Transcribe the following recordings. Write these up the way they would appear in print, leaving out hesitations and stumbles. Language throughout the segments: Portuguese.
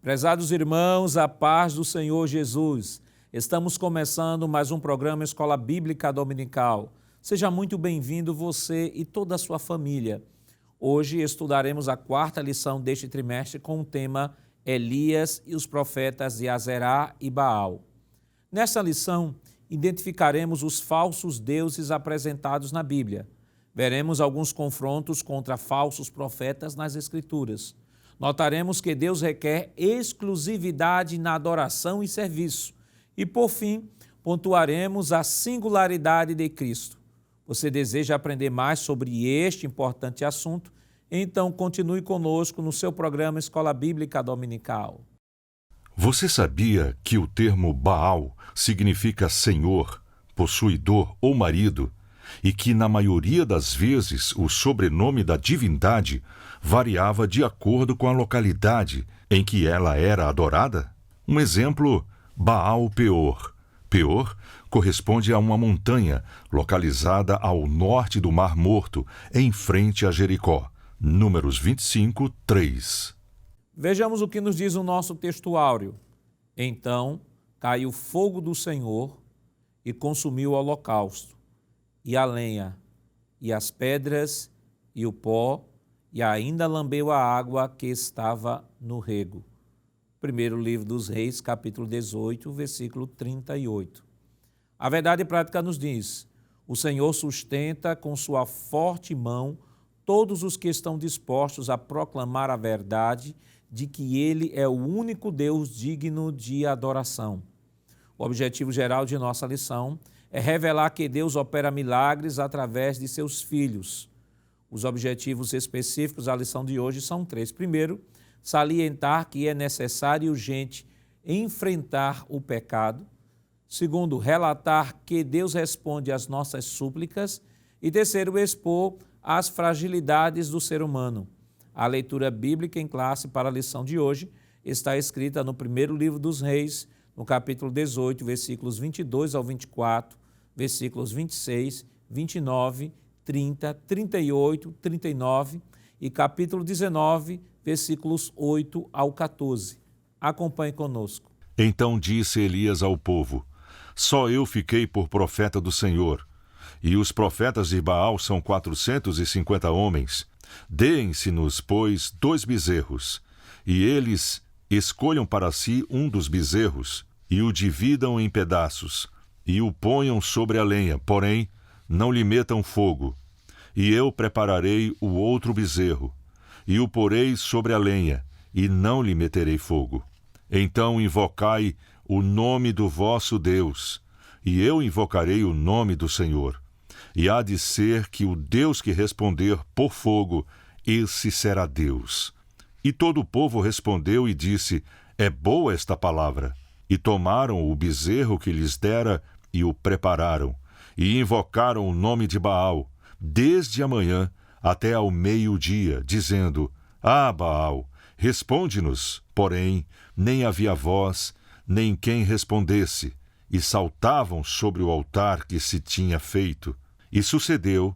Prezados irmãos, a paz do Senhor Jesus. Estamos começando mais um programa Escola Bíblica Dominical. Seja muito bem-vindo você e toda a sua família. Hoje estudaremos a quarta lição deste trimestre com o tema Elias e os profetas de Azerá e Baal. Nesta lição, identificaremos os falsos deuses apresentados na Bíblia. Veremos alguns confrontos contra falsos profetas nas Escrituras. Notaremos que Deus requer exclusividade na adoração e serviço. E, por fim, pontuaremos a singularidade de Cristo. Você deseja aprender mais sobre este importante assunto? Então, continue conosco no seu programa Escola Bíblica Dominical. Você sabia que o termo Baal significa senhor, possuidor ou marido, e que, na maioria das vezes, o sobrenome da divindade variava de acordo com a localidade em que ela era adorada? Um exemplo, Baal Peor. Peor corresponde a uma montanha localizada ao norte do Mar Morto, em frente a Jericó. Números 25, 3. Vejamos o que nos diz o nosso texto áureo. Então caiu o fogo do Senhor e consumiu o holocausto, e a lenha, e as pedras, e o pó, e ainda lambeu a água que estava no rego. Primeiro livro dos Reis, capítulo 18, versículo 38. A verdade prática nos diz: o Senhor sustenta com sua forte mão todos os que estão dispostos a proclamar a verdade de que Ele é o único Deus digno de adoração. O objetivo geral de nossa lição é revelar que Deus opera milagres através de seus filhos. Os objetivos específicos da lição de hoje são 3. Primeiro, salientar que é necessário e urgente enfrentar o pecado. Segundo, relatar que Deus responde às nossas súplicas. E terceiro, expor as fragilidades do ser humano. A leitura bíblica em classe para a lição de hoje está escrita no primeiro livro dos Reis, no capítulo 18, versículos 22 ao 24, versículos 26, 29, 30, 38, 39 e capítulo 19, versículos 8 ao 14. Acompanhe conosco. Então disse Elias ao povo: só eu fiquei por profeta do Senhor, e os profetas de Baal são 450 homens. Deem-se-nos, pois, 2 bezerros, e eles escolham para si um dos bezerros, e o dividam em pedaços, e o ponham sobre a lenha, porém não lhe metam fogo. E eu prepararei o outro bezerro, e o porei sobre a lenha, e não lhe meterei fogo. Então invocai o nome do vosso Deus, e eu invocarei o nome do Senhor. E há de ser que o Deus que responder por fogo, esse será Deus. E todo o povo respondeu e disse: é boa esta palavra. E tomaram o bezerro que lhes dera e o prepararam, e invocaram o nome de Baal, desde a manhã até ao meio-dia, dizendo: ah, Baal, responde-nos. Porém, nem havia voz, nem quem respondesse, e saltavam sobre o altar que se tinha feito. E sucedeu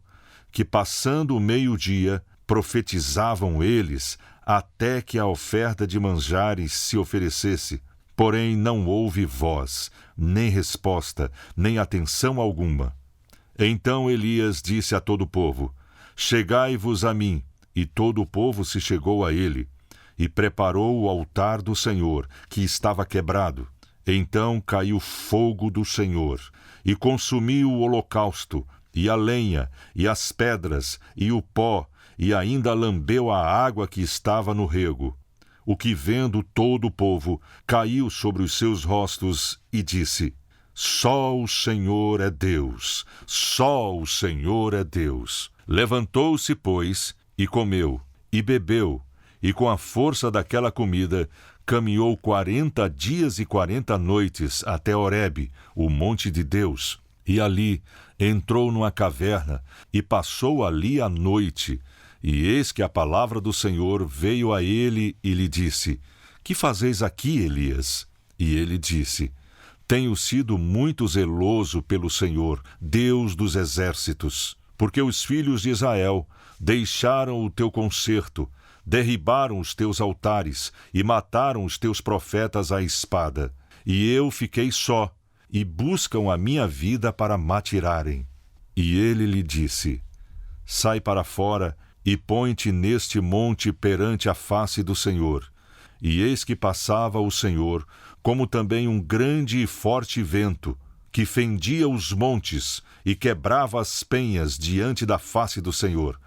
que, passando o meio-dia, profetizavam eles até que a oferta de manjares se oferecesse. Porém, não houve voz, nem resposta, nem atenção alguma. Então Elias disse a todo o povo: chegai-vos a mim. E todo o povo se chegou a ele, e preparou o altar do Senhor, que estava quebrado. Então caiu fogo do Senhor, e consumiu o holocausto, e a lenha, e as pedras, e o pó, e ainda lambeu a água que estava no rego. O que, vendo todo o povo, caiu sobre os seus rostos e disse: só o Senhor é Deus, só o Senhor é Deus. Levantou-se, pois, e comeu, e bebeu, e com a força daquela comida, caminhou 40 dias e 40 noites até Horebe, o monte de Deus, e ali entrou numa caverna, e passou ali a noite. E eis que a palavra do Senhor veio a ele e lhe disse: que fazeis aqui, Elias? E ele disse: tenho sido muito zeloso pelo Senhor, Deus dos exércitos, porque os filhos de Israel deixaram o teu concerto, derribaram os teus altares e mataram os teus profetas à espada. E eu fiquei só, e buscam a minha vida para matirarem. E ele lhe disse: sai para fora e põe-te neste monte perante a face do Senhor. E eis que passava o Senhor, como também um grande e forte vento, que fendia os montes e quebrava as penhas diante da face do Senhor.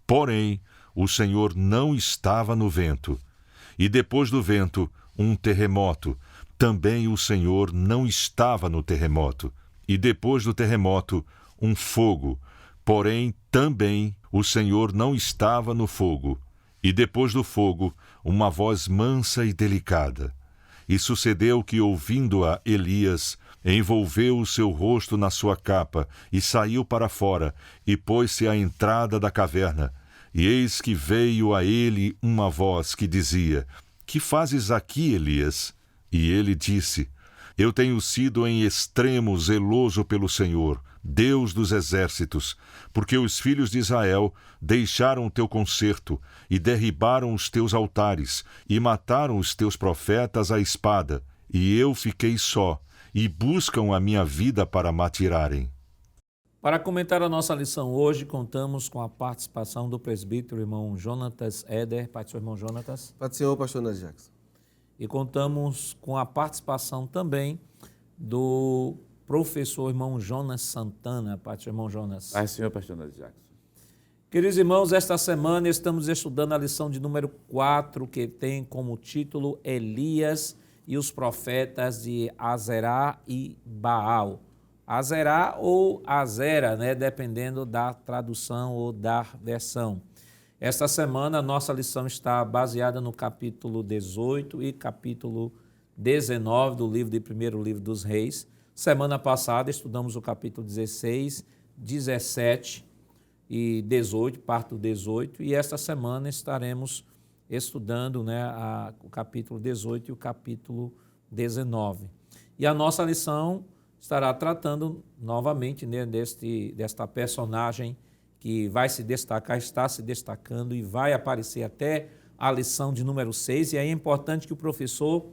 Porém, o Senhor não estava no vento. E depois do vento, um terremoto. Também o Senhor não estava no terremoto. E depois do terremoto, um fogo. Porém, também o Senhor não estava no fogo. E depois do fogo, uma voz mansa e delicada. E sucedeu que, ouvindo-a, Elias envolveu o seu rosto na sua capa e saiu para fora e pôs-se à entrada da caverna. E eis que veio a ele uma voz que dizia: que fazes aqui, Elias? E ele disse: eu tenho sido em extremo zeloso pelo Senhor, Deus dos exércitos, porque os filhos de Israel deixaram o teu concerto e derribaram os teus altares e mataram os teus profetas à espada, e eu fiquei só, e buscam a minha vida para matirarem. Para comentar a nossa lição hoje, contamos com a participação do presbítero irmão Jonatas Éder. Pai do seu irmão Jonatas. Pai do Senhor, pastor Nath Jackson. E contamos com a participação também do professor irmão Jonas Santana. Pai do seu irmão Jonas. Pai do Senhor, pastor Nath Jackson. Queridos irmãos, esta semana estamos estudando a lição de número 4, que tem como título Elias e os profetas de Azerá e Baal. Azerá ou Azera, né? Dependendo da tradução ou da versão. Esta semana a nossa lição está baseada no capítulo 18 e capítulo 19 do primeiro livro dos Reis. Semana passada estudamos o capítulo 16, 17 e 18, parte do 18, e esta semana estaremos estudando, né, o capítulo 18 e o capítulo 19. E a nossa lição estará tratando novamente, né, desta personagem que vai se destacar, está se destacando e vai aparecer até a lição de número 6. E aí é importante que o professor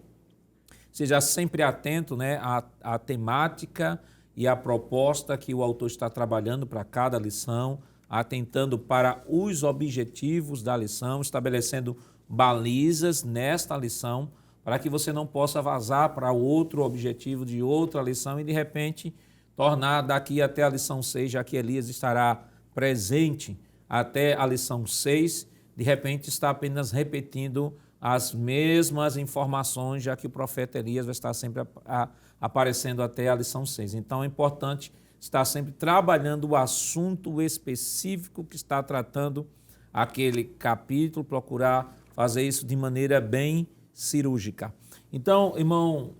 seja sempre atento, né, à temática e à proposta que o autor está trabalhando para cada lição, atentando para os objetivos da lição, estabelecendo balizas nesta lição, para que você não possa vazar para outro objetivo de outra lição e, de repente, tornar daqui até a lição 6, já que Elias estará presente até a lição 6, de repente está apenas repetindo as mesmas informações, já que o profeta Elias vai estar sempre aparecendo até a lição 6. Então é importante estar sempre trabalhando o assunto específico que está tratando aquele capítulo, procurar fazer isso de maneira bem cirúrgica. Então, irmão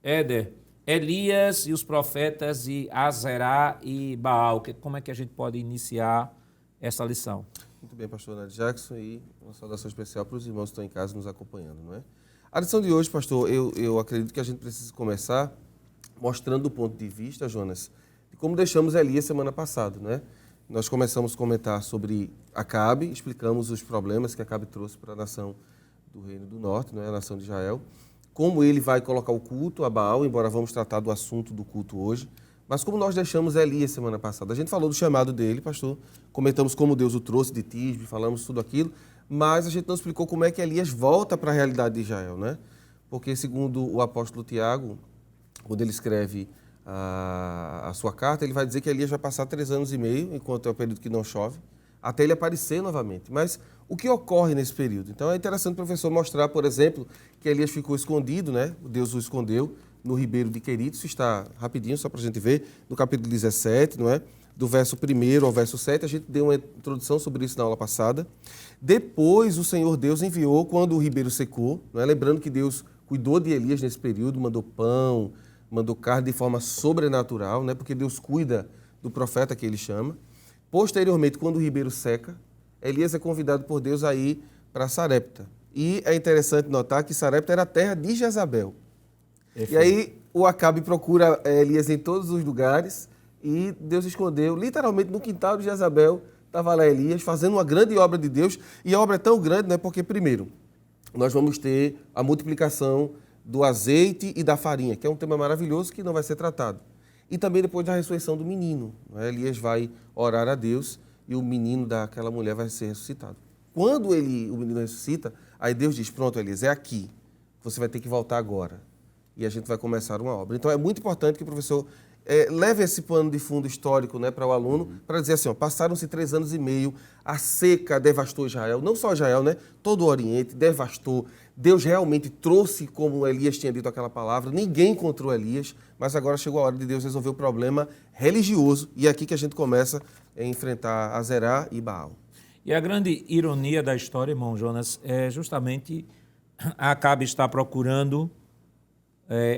Éder, Elias e os profetas de Azerá e Baal, como é que a gente pode iniciar essa lição? Muito bem, pastor Nath Jackson, e uma saudação especial para os irmãos que estão em casa nos acompanhando, não é? A lição de hoje, pastor, eu acredito que a gente precisa começar mostrando o ponto de vista, Jonas, de como deixamos Elias semana passada, não é? Nós começamos a comentar sobre Acabe, explicamos os problemas que Acabe trouxe para a nação do Reino do Norte, não é? A nação de Israel, como ele vai colocar o culto a Baal, embora vamos tratar do assunto do culto hoje, mas como nós deixamos Elias semana passada. A gente falou do chamado dele, pastor, comentamos como Deus o trouxe de Tisbe, falamos tudo aquilo, mas a gente não explicou como é que Elias volta para a realidade de Israel, né? Porque, segundo o apóstolo Tiago, quando ele escreve a sua carta, ele vai dizer que Elias vai passar 3 anos e meio, enquanto é o período que não chove, até ele aparecer novamente. Mas o que ocorre nesse período? Então é interessante o professor mostrar, por exemplo, que Elias ficou escondido, né? Deus o escondeu no ribeiro de Querite. Isso está rapidinho, só para a gente ver, no capítulo 17, não é? Do verso 1 ao verso 7, a gente deu uma introdução sobre isso na aula passada. Depois o Senhor Deus enviou quando o ribeiro secou, não é? Lembrando que Deus cuidou de Elias nesse período, mandou pão, mandou carne de forma sobrenatural, né? Porque Deus cuida do profeta que ele chama. Posteriormente, quando o ribeiro seca, Elias é convidado por Deus a ir para Sarepta. E é interessante notar que Sarepta era a terra de Jezabel. E aí o Acabe procura Elias em todos os lugares e Deus escondeu, literalmente no quintal de Jezabel, estava lá Elias fazendo uma grande obra de Deus, e a obra é tão grande, né, porque, primeiro, nós vamos ter a multiplicação do azeite e da farinha, que é um tema maravilhoso que não vai ser tratado. E também depois da ressurreição do menino. Né? Elias vai orar a Deus e o menino daquela mulher vai ser ressuscitado. Quando o menino ressuscita, aí Deus diz, pronto, Elias, é aqui. Você vai ter que voltar agora. E a gente vai começar uma obra. Então é muito importante que o professor leve esse pano de fundo histórico, né, para o aluno, para dizer assim, passaram-se 3 anos e meio, a seca devastou Israel, não só Israel, né, todo o Oriente devastou. Deus realmente trouxe, como Elias tinha dito aquela palavra, ninguém encontrou Elias, mas agora chegou a hora de Deus resolver o problema religioso, e é aqui que a gente começa a enfrentar Azerá e Baal. E a grande ironia da história, irmão Jonas, é justamente Acabe estar procurando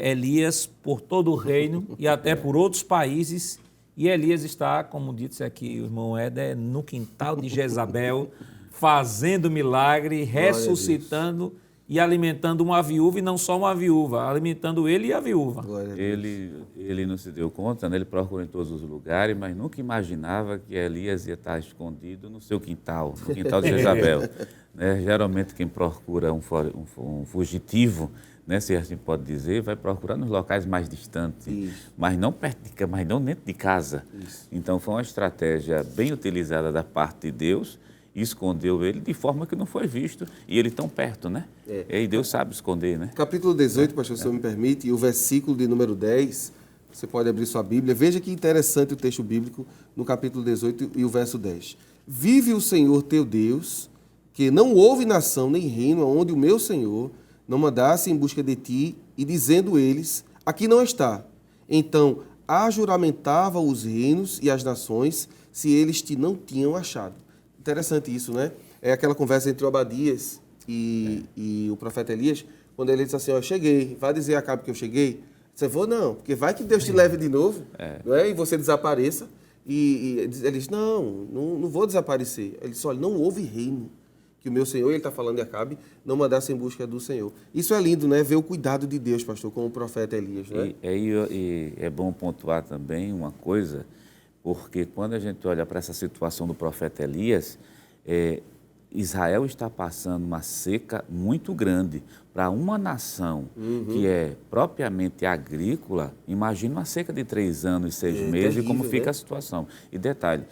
Elias por todo o reino e até por outros países, e Elias está, como disse aqui o irmão Éder, no quintal de Jezabel, fazendo milagre, ressuscitando e alimentando uma viúva, e não só uma viúva, alimentando ele e a viúva. Ele não se deu conta, né? Ele procurou em todos os lugares, mas nunca imaginava que Elias ia estar escondido no seu quintal, no quintal de Jezabel. Né? Geralmente quem procura um fugitivo, né, se assim pode dizer, vai procurar nos locais mais distantes, mas não dentro de casa. Isso. Então foi uma estratégia bem utilizada da parte de Deus, e escondeu ele de forma que não foi visto, e ele tão perto, né? E Deus sabe esconder, né? Capítulo 18, pastor, se o senhor me permite, e o versículo de número 10, você pode abrir sua Bíblia, veja que interessante o texto bíblico no capítulo 18 e o verso 10. Vive o Senhor teu Deus, que não houve nação nem reino onde o meu Senhor não mandasse em busca de ti, e dizendo eles, aqui não está. Então ajuramentava os reinos e as nações, se eles te não tinham achado. Interessante isso, né? É aquela conversa entre Obadias e o profeta Elias, quando ele diz assim, eu cheguei, vai dizer a Acabe que eu cheguei? Você falou, não, porque vai que Deus te leve de novo, não é? E você desapareça. E ele diz, não vou desaparecer. Ele diz, olha, não houve reino que o meu Senhor, ele está falando de Acabe, não mandasse em busca do Senhor. Isso é lindo, né? Ver o cuidado de Deus, pastor, como o profeta Elias, né? E é bom pontuar também uma coisa, porque quando a gente olha para essa situação do profeta Elias, Israel está passando uma seca muito grande. Para uma nação que é propriamente agrícola, imagina uma seca de 3 anos e 6 meses terrível, e como fica, né, a situação. E detalhe,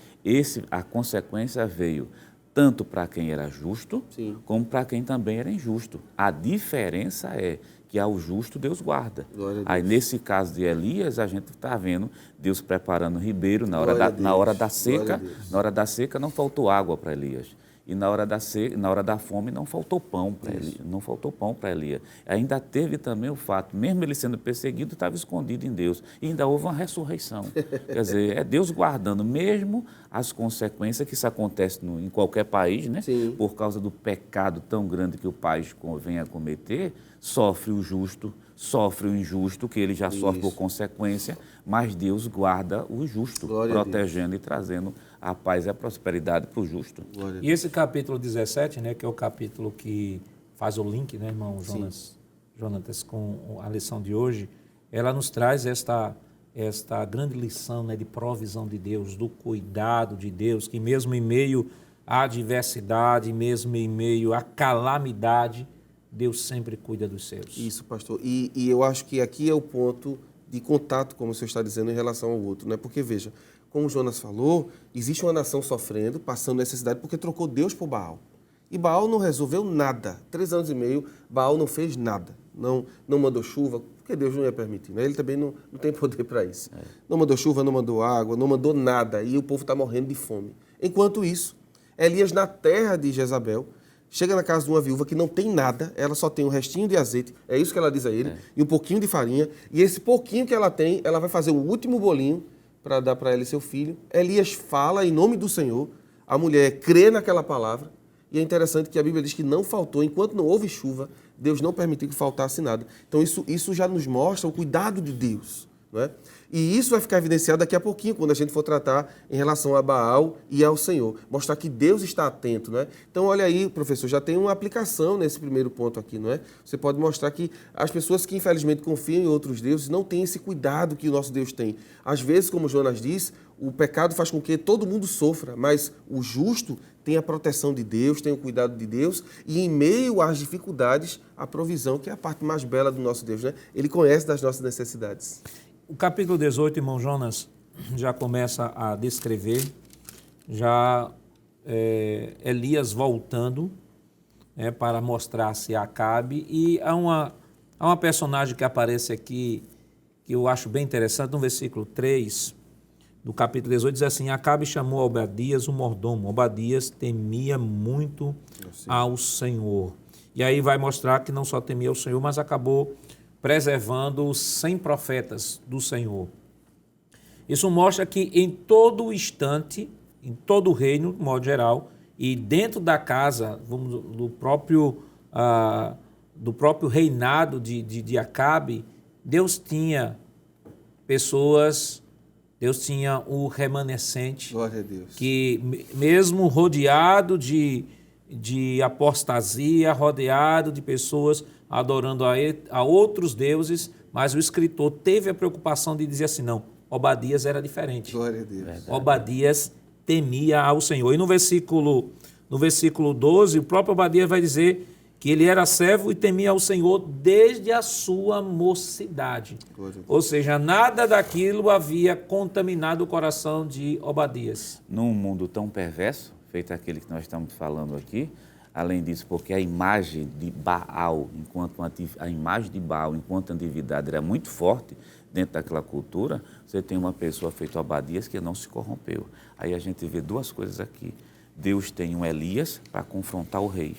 a consequência veio tanto para quem era justo, como para quem também era injusto. A diferença é que ao justo Deus guarda. Aí, nesse caso de Elias, a gente está vendo Deus preparando o ribeiro na hora da seca. Na hora da seca não faltou água para Elias. E na hora da fome não faltou pão para Elias. Não faltou pão para Elias. Ainda teve também o fato, mesmo ele sendo perseguido, estava escondido em Deus. E ainda houve uma ressurreição. Quer dizer, é Deus guardando, mesmo as consequências, que isso acontece em qualquer país, né? Por causa do pecado tão grande que o país vem a cometer, sofre o justo, sofre o injusto, que ele já sofre por consequência, mas Deus guarda o justo, protegendo e trazendo a paz e a prosperidade para o justo. E esse capítulo 17, né, que é o capítulo que faz o link, né, irmão Jonatas, com a lição de hoje, ela nos traz esta grande lição, né, de provisão de Deus, do cuidado de Deus, que mesmo em meio à adversidade, mesmo em meio à calamidade, Deus sempre cuida dos seus. Isso, pastor. E eu acho que aqui é o ponto de contato, como o senhor está dizendo, em relação ao outro, né? Porque, veja, como o Jonas falou, existe uma nação sofrendo, passando necessidade, porque trocou Deus por Baal. E Baal não resolveu nada. 3 anos e meio, Baal não fez nada. Não mandou chuva, porque Deus não ia permitir, né? Ele também não tem poder para isso. Não mandou chuva, não mandou água, não mandou nada. E o povo está morrendo de fome. Enquanto isso, Elias, na terra de Jezabel, chega na casa de uma viúva que não tem nada, ela só tem um restinho de azeite, é isso que ela diz a ele, e um pouquinho de farinha, e esse pouquinho que ela tem, ela vai fazer o último bolinho para dar para ela e seu filho. Elias fala em nome do Senhor, a mulher crê naquela palavra, e é interessante que a Bíblia diz que não faltou, enquanto não houve chuva, Deus não permitiu que faltasse nada. Então isso já nos mostra o cuidado de Deus, não é? E isso vai ficar evidenciado daqui a pouquinho, quando a gente for tratar em relação a Baal e ao Senhor. Mostrar que Deus está atento, não é? Então, olha aí, professor, já tem uma aplicação nesse primeiro ponto aqui, não é? Você pode mostrar que as pessoas que, infelizmente, confiam em outros deuses não têm esse cuidado que o nosso Deus tem. Às vezes, como Jonas diz, O pecado faz com que todo mundo sofra, mas o justo tem a proteção de Deus, tem o cuidado de Deus e em meio às dificuldades, a provisão, que é a parte mais bela do nosso Deus, né? Ele conhece das nossas necessidades. O capítulo 18, irmão Jonas, já começa a descrever, já Elias voltando para mostrar-se a Acabe. E há uma personagem que aparece aqui, que eu acho bem interessante, no versículo 3 do capítulo 18, diz assim: Acabe chamou Obadias, o mordomo. Obadias temia muito ao Senhor. E aí vai mostrar que não só temia ao Senhor, mas acabou preservando os 100 profetas do Senhor. Isso mostra que em todo instante, em todo o reino, de modo geral, e dentro da casa do próprio reinado de Acabe, Deus tinha pessoas, Deus tinha o remanescente, Glória a Deus, que mesmo rodeado de apostasia, rodeado de pessoas adorando a outros deuses, mas o escritor teve a preocupação de dizer assim, não, Obadias era diferente. glória a Deus. Obadias temia ao Senhor. E no versículo 12, o próprio Obadias vai dizer que ele era servo e temia ao Senhor desde a sua mocidade. Ou seja, nada daquilo havia contaminado o coração de Obadias. Num mundo tão perverso, feito aquele que nós estamos falando aqui, além disso, porque a imagem de Baal, enquanto antiguidade era muito forte dentro daquela cultura, você tem uma pessoa feita Obadias que não se corrompeu. Aí a gente vê duas coisas aqui. Deus tem um Elias para confrontar o rei,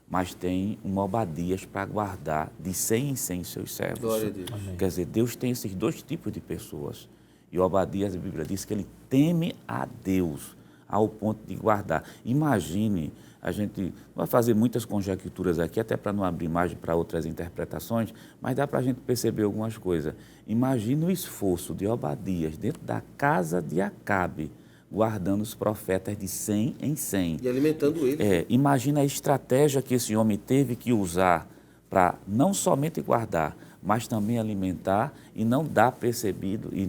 mas tem um Obadias para guardar de 100 em 100 seus servos. Glória a Deus. Quer dizer, Deus tem esses dois tipos de pessoas. E Obadias, a Bíblia diz que ele teme a Deus ao ponto de guardar. Imagine, a gente vai fazer muitas conjecturas aqui, até para não abrir margem para outras interpretações, mas dá para a gente perceber algumas coisas. Imagine o esforço de Obadias dentro da casa de Acabe, guardando os profetas de 100 em 100. E alimentando ele. Imagina a estratégia que esse homem teve que usar para não somente guardar, mas também alimentar e não dar percebido, e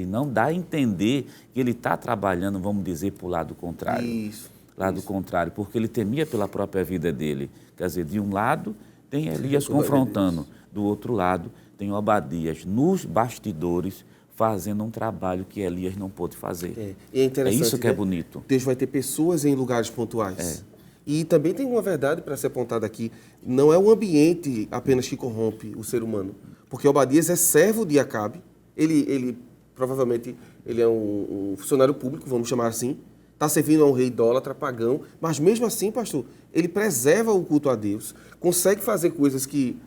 não dar a entender que ele está trabalhando, vamos dizer, para o lado contrário. Isso. Lado contrário, porque ele temia pela própria vida dele. Quer dizer, de um lado tem Elias confrontando, do outro lado tem Obadias nos bastidores, fazendo um trabalho que Elias não pôde fazer. E é interessante, isso que é né? bonito. Deus vai ter pessoas em lugares pontuais. E também tem uma verdade para ser apontada aqui. Não é o ambiente apenas que corrompe o ser humano. Porque Obadias é servo de Acabe. Ele provavelmente, ele é um funcionário público, vamos chamar assim. Está servindo a um rei idólatra, pagão. Mas mesmo assim, pastor, ele preserva o culto a Deus. Consegue fazer coisas que,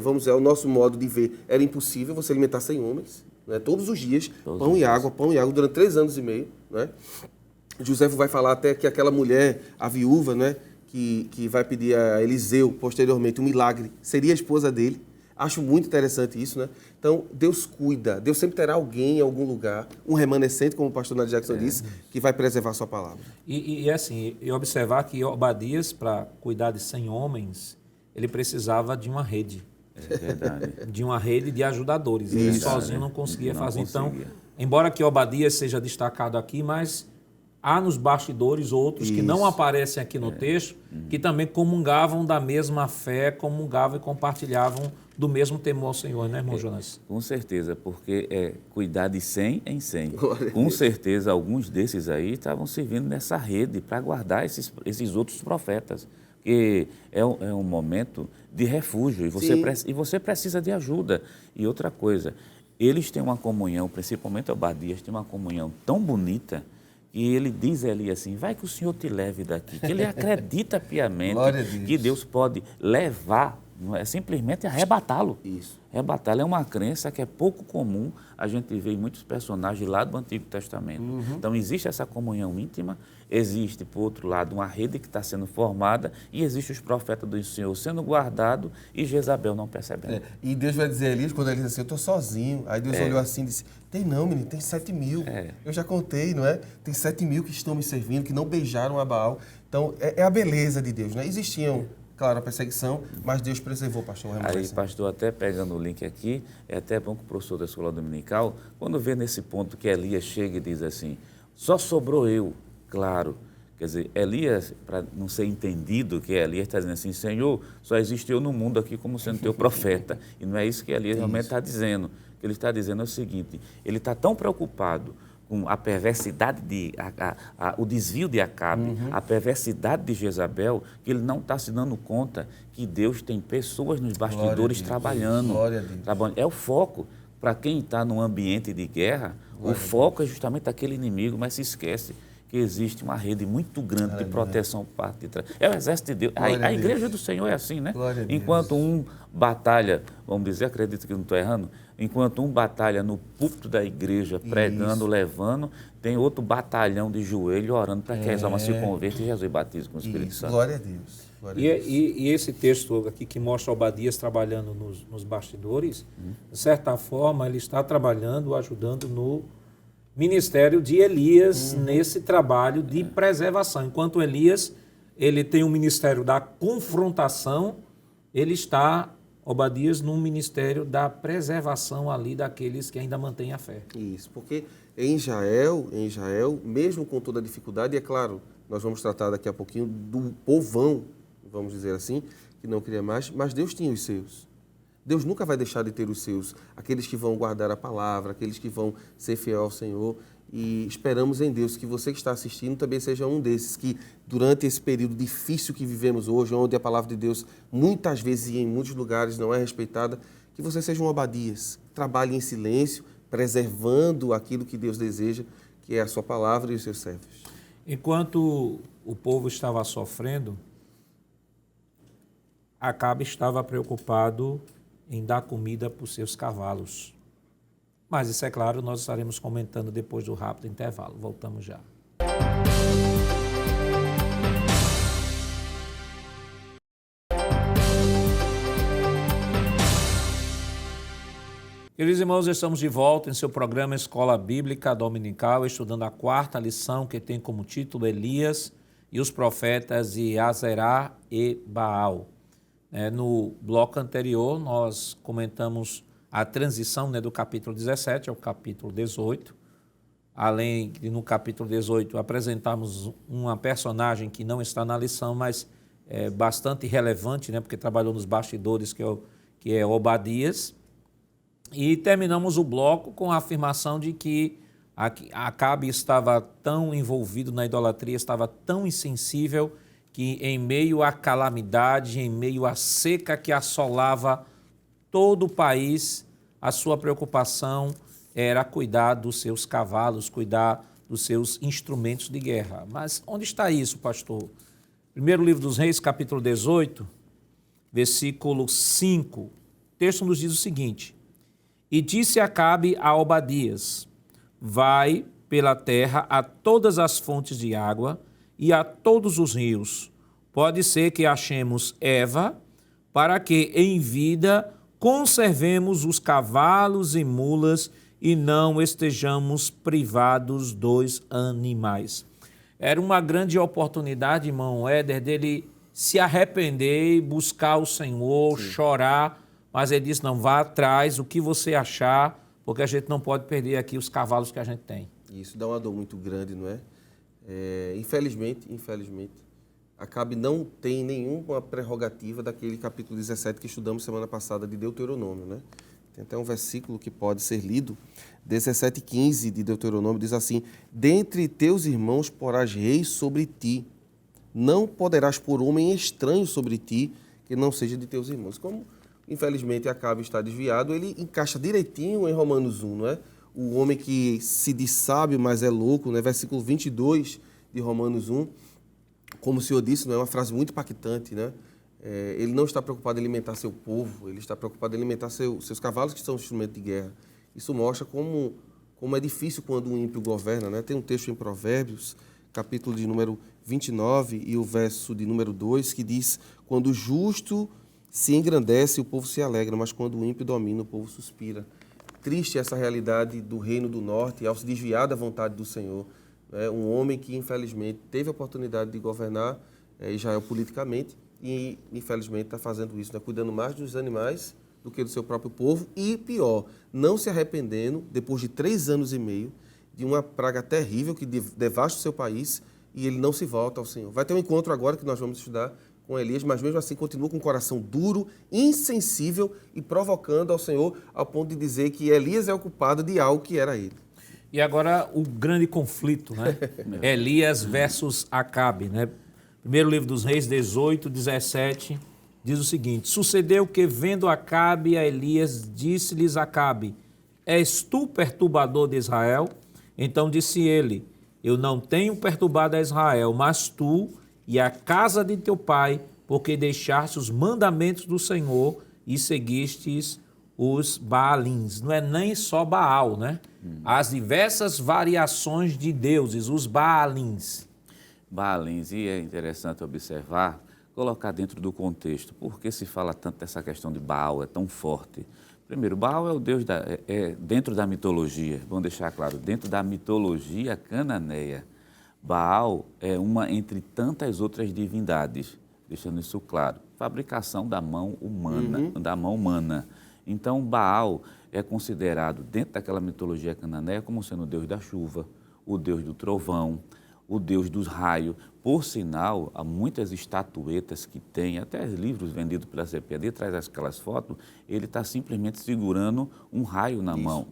vamos dizer, ao nosso modo de ver, era impossível você alimentar 100 homens. Né? Todos os dias, pão e água, durante 3 anos e meio. Né? José vai falar até que aquela mulher, a viúva, né, que vai pedir a Eliseu, posteriormente, um milagre, seria a esposa dele. Acho muito interessante isso, né? Então, Deus cuida. Deus sempre terá alguém em algum lugar, um remanescente, como o pastor Nadir Jackson disse, que vai preservar a sua palavra. E assim, eu observar que Obadias, para cuidar de 100 homens, ele precisava de uma rede. É verdade. De uma rede de ajudadores. Ele sozinho não conseguia fazer. Então, conseguia. embora que Obadias seja destacado aqui, mas há nos bastidores outros que não aparecem aqui no texto, que também comungavam da mesma fé, comungavam e compartilhavam do mesmo temor ao Senhor, né, irmão Jonas? Com certeza, porque é cuidar de 100 em 100. Com certeza, alguns desses aí estavam servindo nessa rede para guardar esses outros profetas. Porque é um momento de refúgio e você precisa de ajuda. E outra coisa, eles têm uma comunhão, principalmente Obadias, tem uma comunhão tão bonita que ele diz ali assim, vai que o Senhor te leve daqui, que ele acredita piamente que Deus pode levar, não é simplesmente arrebatá-lo. Isso. Arrebatá-lo é uma crença que é pouco comum, a gente vê em muitos personagens lá do Antigo Testamento. Então existe essa comunhão íntima, existe, por outro lado, uma rede que está sendo formada e existe os profetas do Senhor sendo guardados e Jezabel não percebendo. E Deus vai dizer a Elias, quando ele diz assim, eu estou sozinho. Aí Deus olhou assim e disse, tem não, menino, tem 7.000. Eu já contei, não é? Tem 7.000 que estão me servindo, que não beijaram a Baal. Então, é a beleza de Deus, né? Existiam claro, a perseguição, mas Deus preservou, pastor. Aí, pastor, até pegando o link aqui, é até bom que o professor da escola dominical, quando vê nesse ponto que Elias chega e diz assim, só sobrou eu, claro. Quer dizer, Elias, para não ser entendido, que Elias está dizendo assim, Senhor, só existe eu no mundo aqui como sendo teu profeta. E não é isso que Elias realmente está dizendo. O que ele está dizendo é o seguinte, ele está tão preocupado com a perversidade, o desvio de Acabe, a perversidade de Jezabel, que ele não está se dando conta que Deus tem pessoas nos bastidores trabalhando. Glória a Deus. É o foco. Para quem está num ambiente de guerra, o foco é justamente aquele inimigo, mas se esquece que existe uma rede muito grande de proteção por parte de trás. É o exército de Deus. A igreja do Senhor é assim, né? Enquanto um batalha, vamos dizer, acredito que não estou errando, enquanto um batalha no púlpito da igreja, pregando, levando, tem outro batalhão de joelho orando para que as almas se convertam e Jesus batize com o Espírito Santo. Glória a Deus. Glória a Deus. E esse texto aqui que mostra Obadias trabalhando nos bastidores, de certa forma, ele está trabalhando, ajudando no ministério de Elias nesse trabalho de preservação. Enquanto Elias, ele tem um ministério da confrontação, ele está, Obadias, num ministério da preservação ali daqueles que ainda mantêm a fé. Isso, porque em Israel, mesmo com toda a dificuldade, e é claro, nós vamos tratar daqui a pouquinho do povão, vamos dizer assim, que não queria mais, mas Deus tinha os seus. Deus nunca vai deixar de ter os seus, aqueles que vão guardar a palavra, aqueles que vão ser fiel ao Senhor. E esperamos em Deus que você que está assistindo também seja um desses que, durante esse período difícil que vivemos hoje, onde a palavra de Deus muitas vezes e em muitos lugares não é respeitada, que você seja um Obadias, trabalhe em silêncio, preservando aquilo que Deus deseja, que é a sua palavra e os seus servos. Enquanto o povo estava sofrendo, Acabe estava preocupado em dar comida para os seus cavalos. Mas isso é claro, nós estaremos comentando depois do rápido intervalo. Voltamos já. Queridos irmãos, estamos de volta em seu programa Escola Bíblica Dominical, estudando a 4ª lição, que tem como título Elias e os profetas de Azerá e Baal. No bloco anterior, nós comentamos a transição do capítulo 17 ao capítulo 18. Além de, no capítulo 18, apresentarmos uma personagem que não está na lição, mas é bastante relevante, porque trabalhou nos bastidores, que é Obadias. E terminamos o bloco com a afirmação de que Acabe estava tão envolvido na idolatria, estava tão insensível, que em meio à calamidade, em meio à seca que assolava todo o país, a sua preocupação era cuidar dos seus cavalos, cuidar dos seus instrumentos de guerra. Mas onde está isso, pastor? Primeiro livro dos Reis, capítulo 18, versículo 5. O texto nos diz o seguinte: E disse Acabe a Obadias: Vai pela terra a todas as fontes de água e a todos os rios. Pode ser que achemos erva, para que em vida conservemos os cavalos e mulas e não estejamos privados dos animais. Era uma grande oportunidade, irmão Éder, dele se arrepender e buscar o Senhor, chorar, mas ele disse, não, vá atrás, o que você achar, porque a gente não pode perder aqui os cavalos que a gente tem. Isso dá uma dor muito grande, não é? Infelizmente, Acabe não tem nenhuma prerrogativa daquele capítulo 17 que estudamos semana passada de Deuteronômio, né? Tem até um versículo que pode ser lido, 17:15 de Deuteronômio, diz assim: Dentre teus irmãos porás reis sobre ti, não poderás pôr homem estranho sobre ti, que não seja de teus irmãos. Como, infelizmente, Acabe está desviado, ele encaixa direitinho em Romanos 1, não é? O homem que se diz sábio, mas é louco, né? Versículo 22 de Romanos 1. Como o senhor disse, não é uma frase muito impactante, né? Ele não está preocupado em alimentar seu povo, ele está preocupado em alimentar seus cavalos, que são instrumento de guerra. Isso mostra como é difícil quando um ímpio governa, né? Tem um texto em Provérbios, capítulo de número 29 e o verso de número 2, que diz: Quando o justo se engrandece, o povo se alegra, mas quando o ímpio domina, o povo suspira. Triste essa realidade do reino do norte, ao se desviar da vontade do Senhor. Um homem que, infelizmente, teve a oportunidade de governar Israel politicamente e infelizmente está fazendo isso, né? Cuidando mais dos animais do que do seu próprio povo e pior, não se arrependendo depois de 3 anos e meio de uma praga terrível que devasta o seu país e ele não se volta ao Senhor. Vai ter um encontro agora que nós vamos estudar com Elias, mas mesmo assim continua com o coração duro, insensível e provocando ao Senhor ao ponto de dizer que Elias é o culpado de algo que era ele. E agora o grande conflito, né? Elias versus Acabe, né? Primeiro livro dos Reis, 18, 17, diz o seguinte: sucedeu que, vendo Acabe a Elias, disse-lhes Acabe: és tu perturbador de Israel? Então disse ele: eu não tenho perturbado a Israel, mas tu e a casa de teu pai, porque deixaste os mandamentos do Senhor e seguistes os Baalins. Não é nem só Baal, né? As diversas variações de deuses, os Baalins. Baalins, e é interessante observar, colocar dentro do contexto, por que se fala tanto dessa questão de Baal, é tão forte? Primeiro, Baal é o deus dentro da mitologia, vamos deixar claro, dentro da mitologia cananeia. Baal é uma entre tantas outras divindades, deixando isso claro. Fabricação da mão humana, Então, Baal é considerado, dentro daquela mitologia cananeia, como sendo o deus da chuva, o deus do trovão, o deus dos raios. Por sinal, há muitas estatuetas que tem, até livros vendidos pela CPAD, traz aquelas fotos, ele está simplesmente segurando um raio na mão,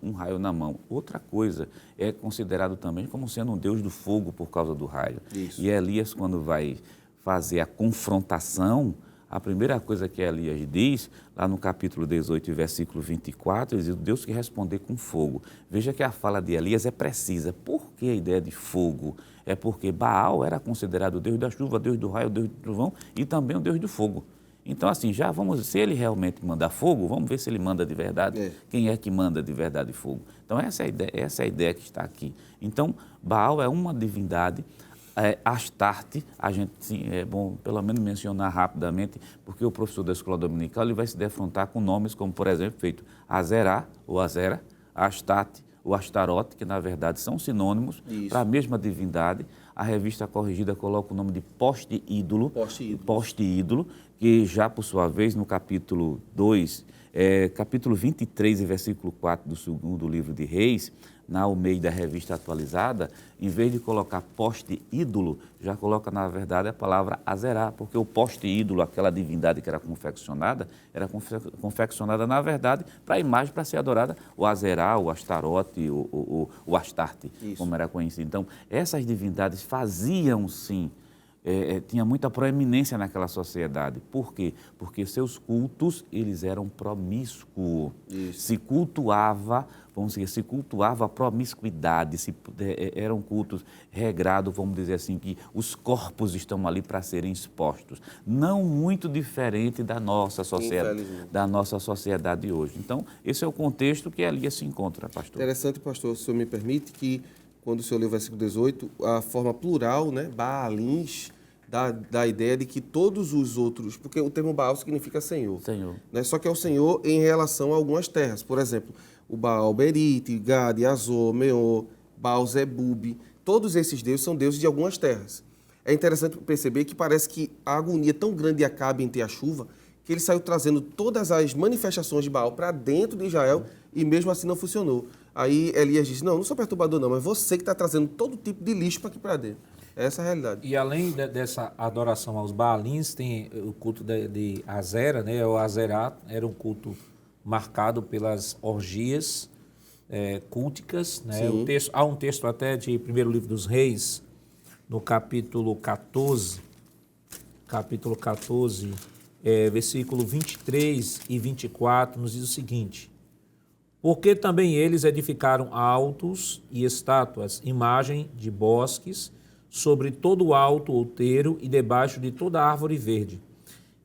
Outra coisa, é considerado também como sendo um deus do fogo por causa do raio. Isso. E Elias, quando vai fazer a confrontação, a primeira coisa que Elias diz, lá no capítulo 18, versículo 24, ele diz: o Deus que responder com fogo. Veja que a fala de Elias é precisa. Por que a ideia de fogo? É porque Baal era considerado o Deus da chuva, Deus do raio, Deus do trovão e também o Deus do fogo. Então, assim, se ele realmente mandar fogo, vamos ver se ele manda de verdade. Quem é que manda de verdade fogo? Então, essa é a ideia que está aqui. Então, Baal é uma divindade. Astarte, a gente é bom pelo menos mencionar rapidamente, porque o professor da escola dominical ele vai se defrontar com nomes como, por exemplo, feito Azerá ou Azera, Astarte ou Astarote, que na verdade são sinônimos para a mesma divindade. A revista corrigida coloca o nome de poste-ídolo, que já por sua vez no capítulo 2, capítulo 23 e versículo 4 do segundo livro de Reis, na Almeida Revista Atualizada, em vez de colocar poste-ídolo, já coloca, na verdade, a palavra Azerá, porque o poste-ídolo, aquela divindade que era confeccionada, na verdade, para a imagem, para ser adorada, o Azerá, o Astarote, o Astarte, como era conhecido. Então, essas divindades faziam, sim, tinha muita proeminência naquela sociedade. Por quê? Porque seus cultos, eles eram promíscuos. Se cultuava a promiscuidade, eram cultos regrados, vamos dizer assim, que os corpos estão ali para serem expostos. Não muito diferente da nossa sociedade hoje. Então, esse é o contexto que Elias se encontra, pastor. Interessante, pastor, se o senhor me permite, que quando o senhor lê o versículo 18, a forma plural, né, Baalins, dá a ideia de que todos os outros, porque o termo Baal significa Senhor. Né? Só que é o Senhor em relação a algumas terras. Por exemplo, o Baal Berite, Gade, Azor, Meor, Baal Zebub, todos esses deuses são deuses de algumas terras. É interessante perceber que parece que a agonia tão grande de Acabe em ter a chuva, que ele saiu trazendo todas as manifestações de Baal para dentro de Israel e mesmo assim não funcionou. Aí Elias disse: não sou perturbador não, mas você que está trazendo todo tipo de lixo para aqui para dentro. Essa é a realidade. E além dessa adoração aos Baalins, tem o culto de Azera, né? O Azerá era um culto marcado pelas orgias culticas. Né? Há um texto até de primeiro livro dos Reis, no capítulo 14, versículo 23 e 24, nos diz o seguinte: porque também eles edificaram altos e estátuas, imagem de bosques, sobre todo o alto outeiro e debaixo de toda árvore verde.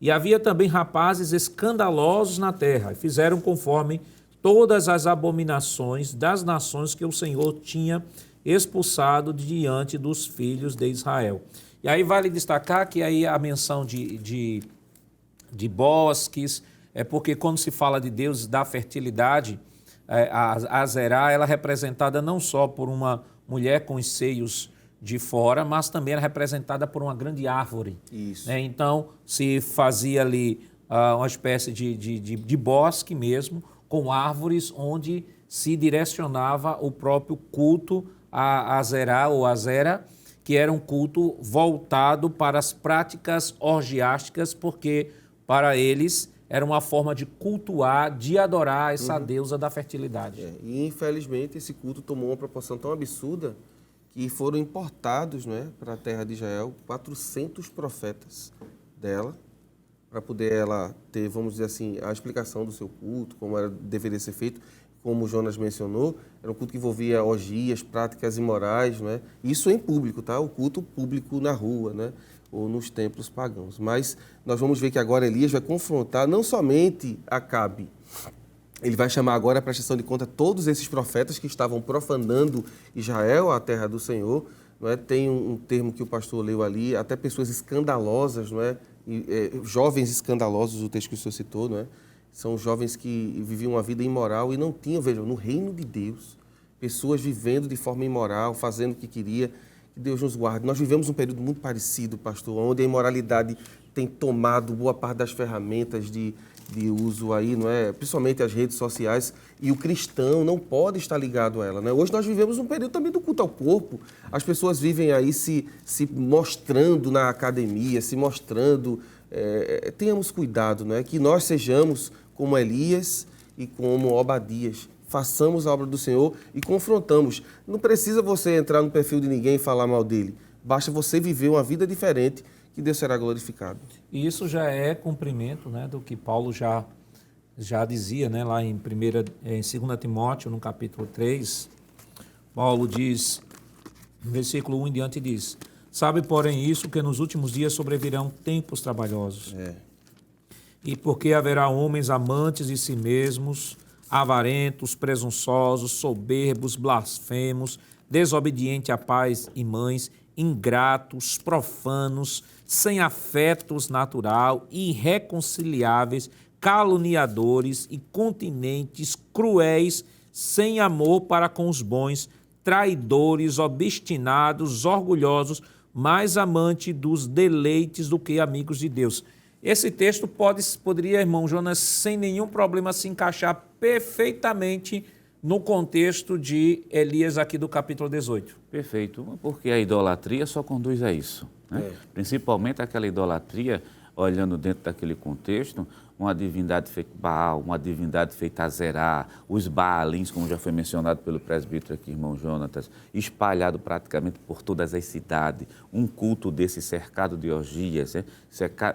E havia também rapazes escandalosos na terra, e fizeram conforme todas as abominações das nações que o Senhor tinha expulsado diante dos filhos de Israel. E aí vale destacar que aí a menção de bosques, é porque quando se fala de deuses da fertilidade, a Azerá ela é representada não só por uma mulher com os seios de fora, mas também era representada por uma grande árvore. Isso. Né? Então, se fazia ali uma espécie de bosque mesmo, com árvores onde se direcionava o próprio culto a Azerá ou Azera, que era um culto voltado para as práticas orgiásticas, porque para eles era uma forma de cultuar, de adorar essa deusa da fertilidade. E, infelizmente, esse culto tomou uma proporção tão absurda que foram importados, né, para a terra de Israel 400 profetas dela, para poder ela ter, vamos dizer assim, a explicação do seu culto, como deveria ser feito. Como o Jonas mencionou, era um culto que envolvia orgias, práticas imorais, né? Isso em público, tá? O culto público na rua, né? Ou nos templos pagãos. Mas nós vamos ver que agora Elias vai confrontar não somente Acabe, ele vai chamar agora a prestação de conta todos esses profetas que estavam profanando Israel, a terra do Senhor. Não é? Tem um termo que o pastor leu ali, até pessoas escandalosas, não é? Jovens escandalosos, o texto que o senhor citou, não é? São jovens que viviam uma vida imoral e não tinham, vejam, no reino de Deus, pessoas vivendo de forma imoral, fazendo o que queria. Que Deus nos guarde. Nós vivemos um período muito parecido, pastor, onde a imoralidade tem tomado boa parte das ferramentas de uso aí, não é? Principalmente as redes sociais, e o cristão não pode estar ligado a ela, né? Hoje nós vivemos um período também do culto ao corpo. As pessoas vivem aí se mostrando na academia, se mostrando. Tenhamos cuidado, não é? Que nós sejamos como Elias e como Obadias. Façamos a obra do Senhor e confrontamos. Não precisa você entrar no perfil de ninguém e falar mal dele. Basta você viver uma vida diferente que Deus será glorificado. E isso já é cumprimento, né, do que Paulo já dizia, né, lá em 2 Timóteo, no capítulo 3. Paulo diz, no versículo 1 em diante, diz: sabe, porém, isso, que nos últimos dias sobrevirão tempos trabalhosos. E porque haverá homens amantes de si mesmos, avarentos, presunçosos, soberbos, blasfemos, desobedientes a pais e mães, ingratos, profanos, sem afetos natural, irreconciliáveis, caluniadores, incontinentes, cruéis, sem amor para com os bons, traidores, obstinados, orgulhosos, mais amante dos deleites do que amigos de Deus. Esse texto poderia, irmão Jonas, sem nenhum problema se encaixar perfeitamente no contexto de Elias aqui do capítulo 18. Perfeito, porque a idolatria só conduz a isso, né? Principalmente aquela idolatria, olhando dentro daquele contexto, uma divindade feita Baal, uma divindade feita Azerá, os Baalins, como já foi mencionado pelo presbítero aqui, irmão Jonatas, espalhado praticamente por todas as cidades, um culto desse cercado de orgias, né?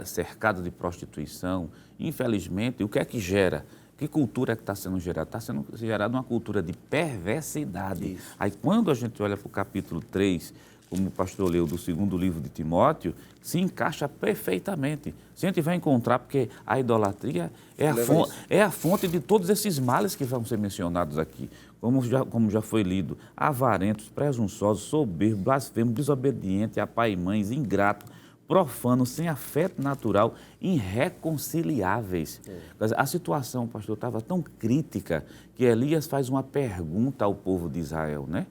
Cercado de prostituição. Infelizmente, o que é que gera? Que cultura é que está sendo gerada? Está sendo gerada uma cultura de perversidade. Isso. Aí, quando a gente olha para o capítulo 3, como o pastor leu do segundo livro de Timóteo, se encaixa perfeitamente. Se a gente vai encontrar, porque a idolatria é a fonte de todos esses males que vão ser mencionados aqui. Como já foi lido, avarentos, presunçosos, soberbos, blasfemos, desobedientes a pai e mães, ingratos, profanos, sem afeto natural, irreconciliáveis. A situação, pastor, estava tão crítica que Elias faz uma pergunta ao povo de Israel, né?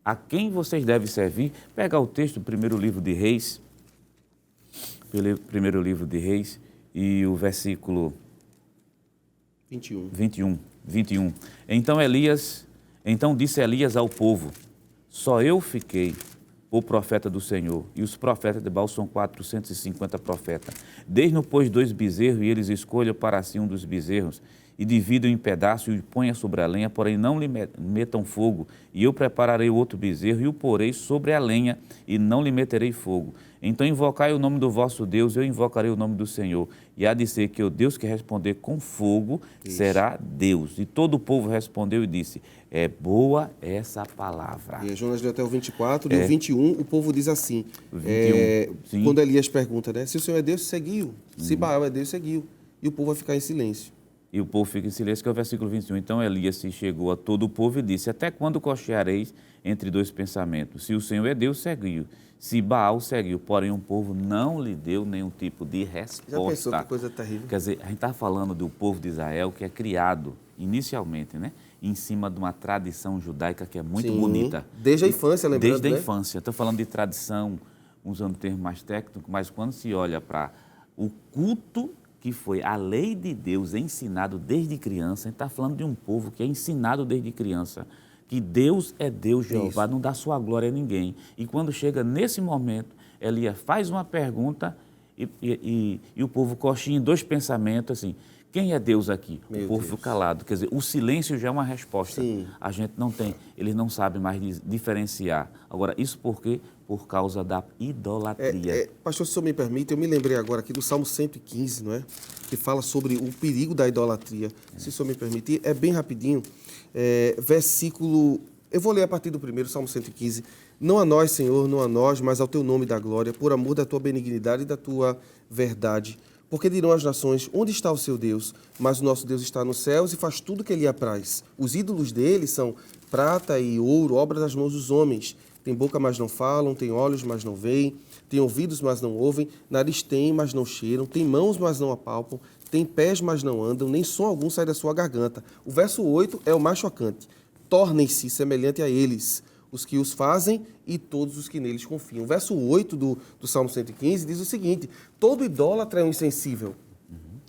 A quem vocês devem servir? Pega o texto do primeiro livro de Reis, e o versículo 21. Então disse Elias ao povo: só eu fiquei o profeta do Senhor, e os profetas de Baal são 450 profetas. Desde pois 2 bezerros, e eles escolham para si um dos bezerros, e dividam em pedaços e o ponha sobre a lenha, porém não lhe metam fogo. E eu prepararei outro bezerro e o porei sobre a lenha, e não lhe meterei fogo. Então invocai o nome do vosso Deus, eu invocarei o nome do Senhor. E há de ser que o Deus que responder com fogo será Deus. E todo o povo respondeu e disse: é boa essa palavra. E Jonas leu até o 24, e o 21, o povo diz assim, 21, quando Elias pergunta, né? Se o Senhor é Deus, seguiu. Se Baal é Deus, seguiu. E o povo vai ficar em silêncio. E o povo fica em silêncio, que é o versículo 21. Então Elias se chegou a todo o povo e disse: até quando cocheareis entre dois pensamentos? Se o Senhor é Deus, seguiu. Se Baal, seguiu. Porém, o povo não lhe deu nenhum tipo de resposta. Já pensou que coisa terrível? Quer dizer, a gente está falando do povo de Israel que é criado inicialmente, né? em cima de uma tradição judaica que é muito Sim, bonita. desde a infância, lembrando, Desde a né? infância. Estou falando de tradição, usando termo mais técnico, mas quando se olha para o culto que foi a lei de Deus ensinado desde criança, a gente está falando de um povo que é ensinado desde criança, que Deus é Deus, Jeová, não dá sua glória a ninguém. E quando chega nesse momento, Elias faz uma pergunta e o povo coxinha em dois pensamentos, assim, quem é Deus aqui? Meu o povo Deus. fica calado. Quer dizer, o silêncio já é uma resposta. Sim. A gente não tem, eles não sabem mais diferenciar. Agora, isso por quê? Por causa da idolatria. Pastor, se o senhor me permite, eu me lembrei agora aqui do Salmo 115, não é? Que fala sobre o perigo da idolatria. Se o senhor me permitir, é bem rapidinho. Versículo... Eu vou ler a partir do primeiro, Salmo 115. Não a nós, Senhor, não a nós, mas ao teu nome da glória, por amor da tua benignidade e da tua verdade. Porque dirão as nações, onde está o seu Deus? Mas o nosso Deus está nos céus e faz tudo o que lhe apraz. Os ídolos dele são prata e ouro, obra das mãos dos homens. Tem boca, mas não falam, tem olhos, mas não veem, tem ouvidos, mas não ouvem, nariz tem, mas não cheiram, tem mãos, mas não apalpam, tem pés, mas não andam, nem som algum sai da sua garganta. O verso 8 é o mais chocante. Tornem-se semelhante a eles, os que os fazem e todos os que neles confiam. O verso 8 do Salmo 115 diz o seguinte: todo idólatra é um insensível.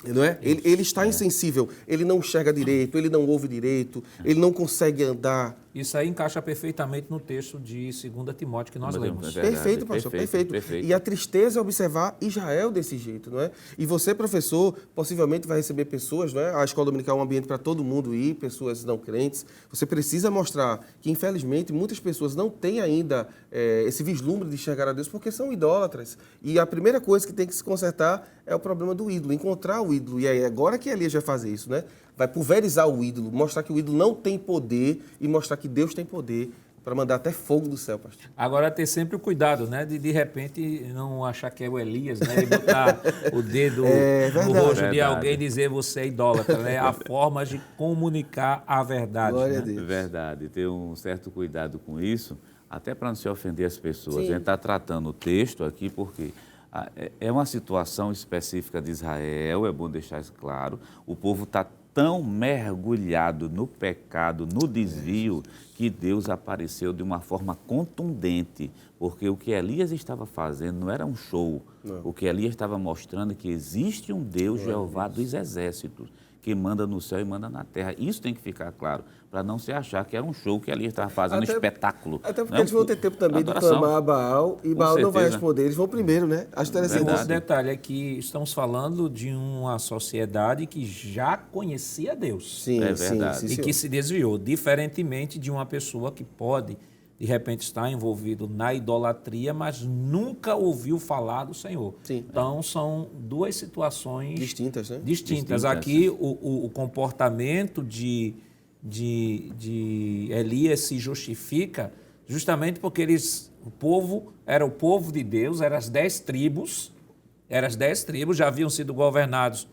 Não é? Ele está insensível, ele não enxerga direito, ele não ouve direito, ele não consegue andar. Isso aí encaixa perfeitamente no texto de 2 Timóteo que nós lemos. É verdade, Perfeito, pastor, perfeito. perfeito. E a tristeza é observar Israel desse jeito, não é? E você, professor, possivelmente vai receber pessoas, não é? A escola dominical é um ambiente para todo mundo ir, pessoas não crentes. Você precisa mostrar que, infelizmente, muitas pessoas não têm ainda esse vislumbre de enxergar a Deus porque são idólatras. E a primeira coisa que tem que se consertar é o problema do ídolo, encontrar o ídolo. E aí, agora que Elias vai fazer isso, né? Vai pulverizar o ídolo, mostrar que o ídolo não tem poder e mostrar que Deus tem poder para mandar até fogo do céu, pastor. Agora, ter sempre o cuidado, né? De repente, não achar que é o Elias, né? E botar o dedo no rosto de alguém e dizer você é idólatra, né? Há formas de comunicar a verdade. Glória né? a Deus. Verdade, ter um certo cuidado com isso, até para não se ofender as pessoas. Sim. A gente está tratando o texto aqui porque é uma situação específica de Israel, é bom deixar isso claro. O povo está tão mergulhado no pecado, no desvio, que Deus apareceu de uma forma contundente, porque o que Elias estava fazendo não era um show. Não. O que Elias estava mostrando é que existe um Deus, Jeová dos exércitos, que manda no céu e manda na terra. Isso tem que ficar claro, para não se achar que era um show que Elias estava fazendo, um espetáculo. Até porque eles vão ter tempo também de clamar a Baal, e Baal não vai responder, eles vão primeiro, né? Acho interessante. O outro detalhe é que estamos falando de uma sociedade que já conhecia Deus. Sim, é verdade. sim, e que se desviou, diferentemente de uma pessoa que pode, de repente, estar envolvido na idolatria, mas nunca ouviu falar do Senhor. Sim. Então, são duas situações distintas, né? distintas. Aqui, o comportamento de Elias se justifica justamente porque o povo era o povo de Deus, eram as 10 tribos, já haviam sido governados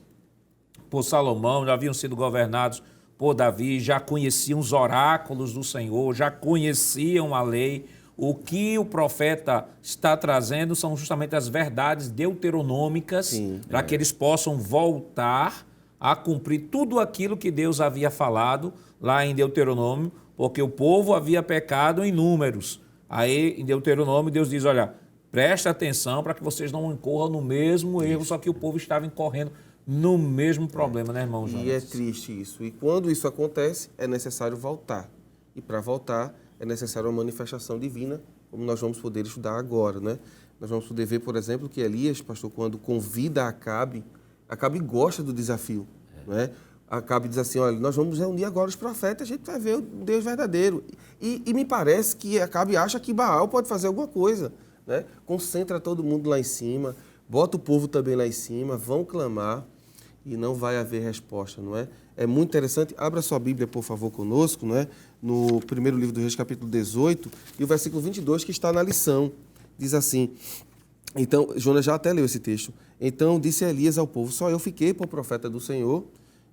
por Salomão, já haviam sido governados por Davi, já conheciam os oráculos do Senhor, já conheciam a lei. O que o profeta está trazendo são justamente as verdades deuteronômicas para que eles possam voltar a cumprir tudo aquilo que Deus havia falado lá em Deuteronômio, porque o povo havia pecado em números. Aí, em Deuteronômio, Deus diz, olha, presta atenção para que vocês não incorram no mesmo erro, só que o povo estava incorrendo no mesmo problema, né, irmão Jonas? E é triste isso. E quando isso acontece, é necessário voltar. E para voltar, é necessário uma manifestação divina, como nós vamos poder estudar agora, né? Nós vamos poder ver, por exemplo, que Elias, pastor, quando convida Acabe gosta do desafio, né? Acabe diz assim, olha, nós vamos reunir agora os profetas, a gente vai ver o Deus verdadeiro. E me parece que Acabe acha que Baal pode fazer alguma coisa, né? Concentra todo mundo lá em cima, bota o povo também lá em cima, vão clamar e não vai haver resposta, não é? É muito interessante. Abra sua Bíblia, por favor, conosco, não é? No primeiro livro do Reis, capítulo 18, e o versículo 22, que está na lição. Diz assim, então, Jonas já até leu esse texto. Então disse Elias ao povo, só eu fiquei por profeta do Senhor,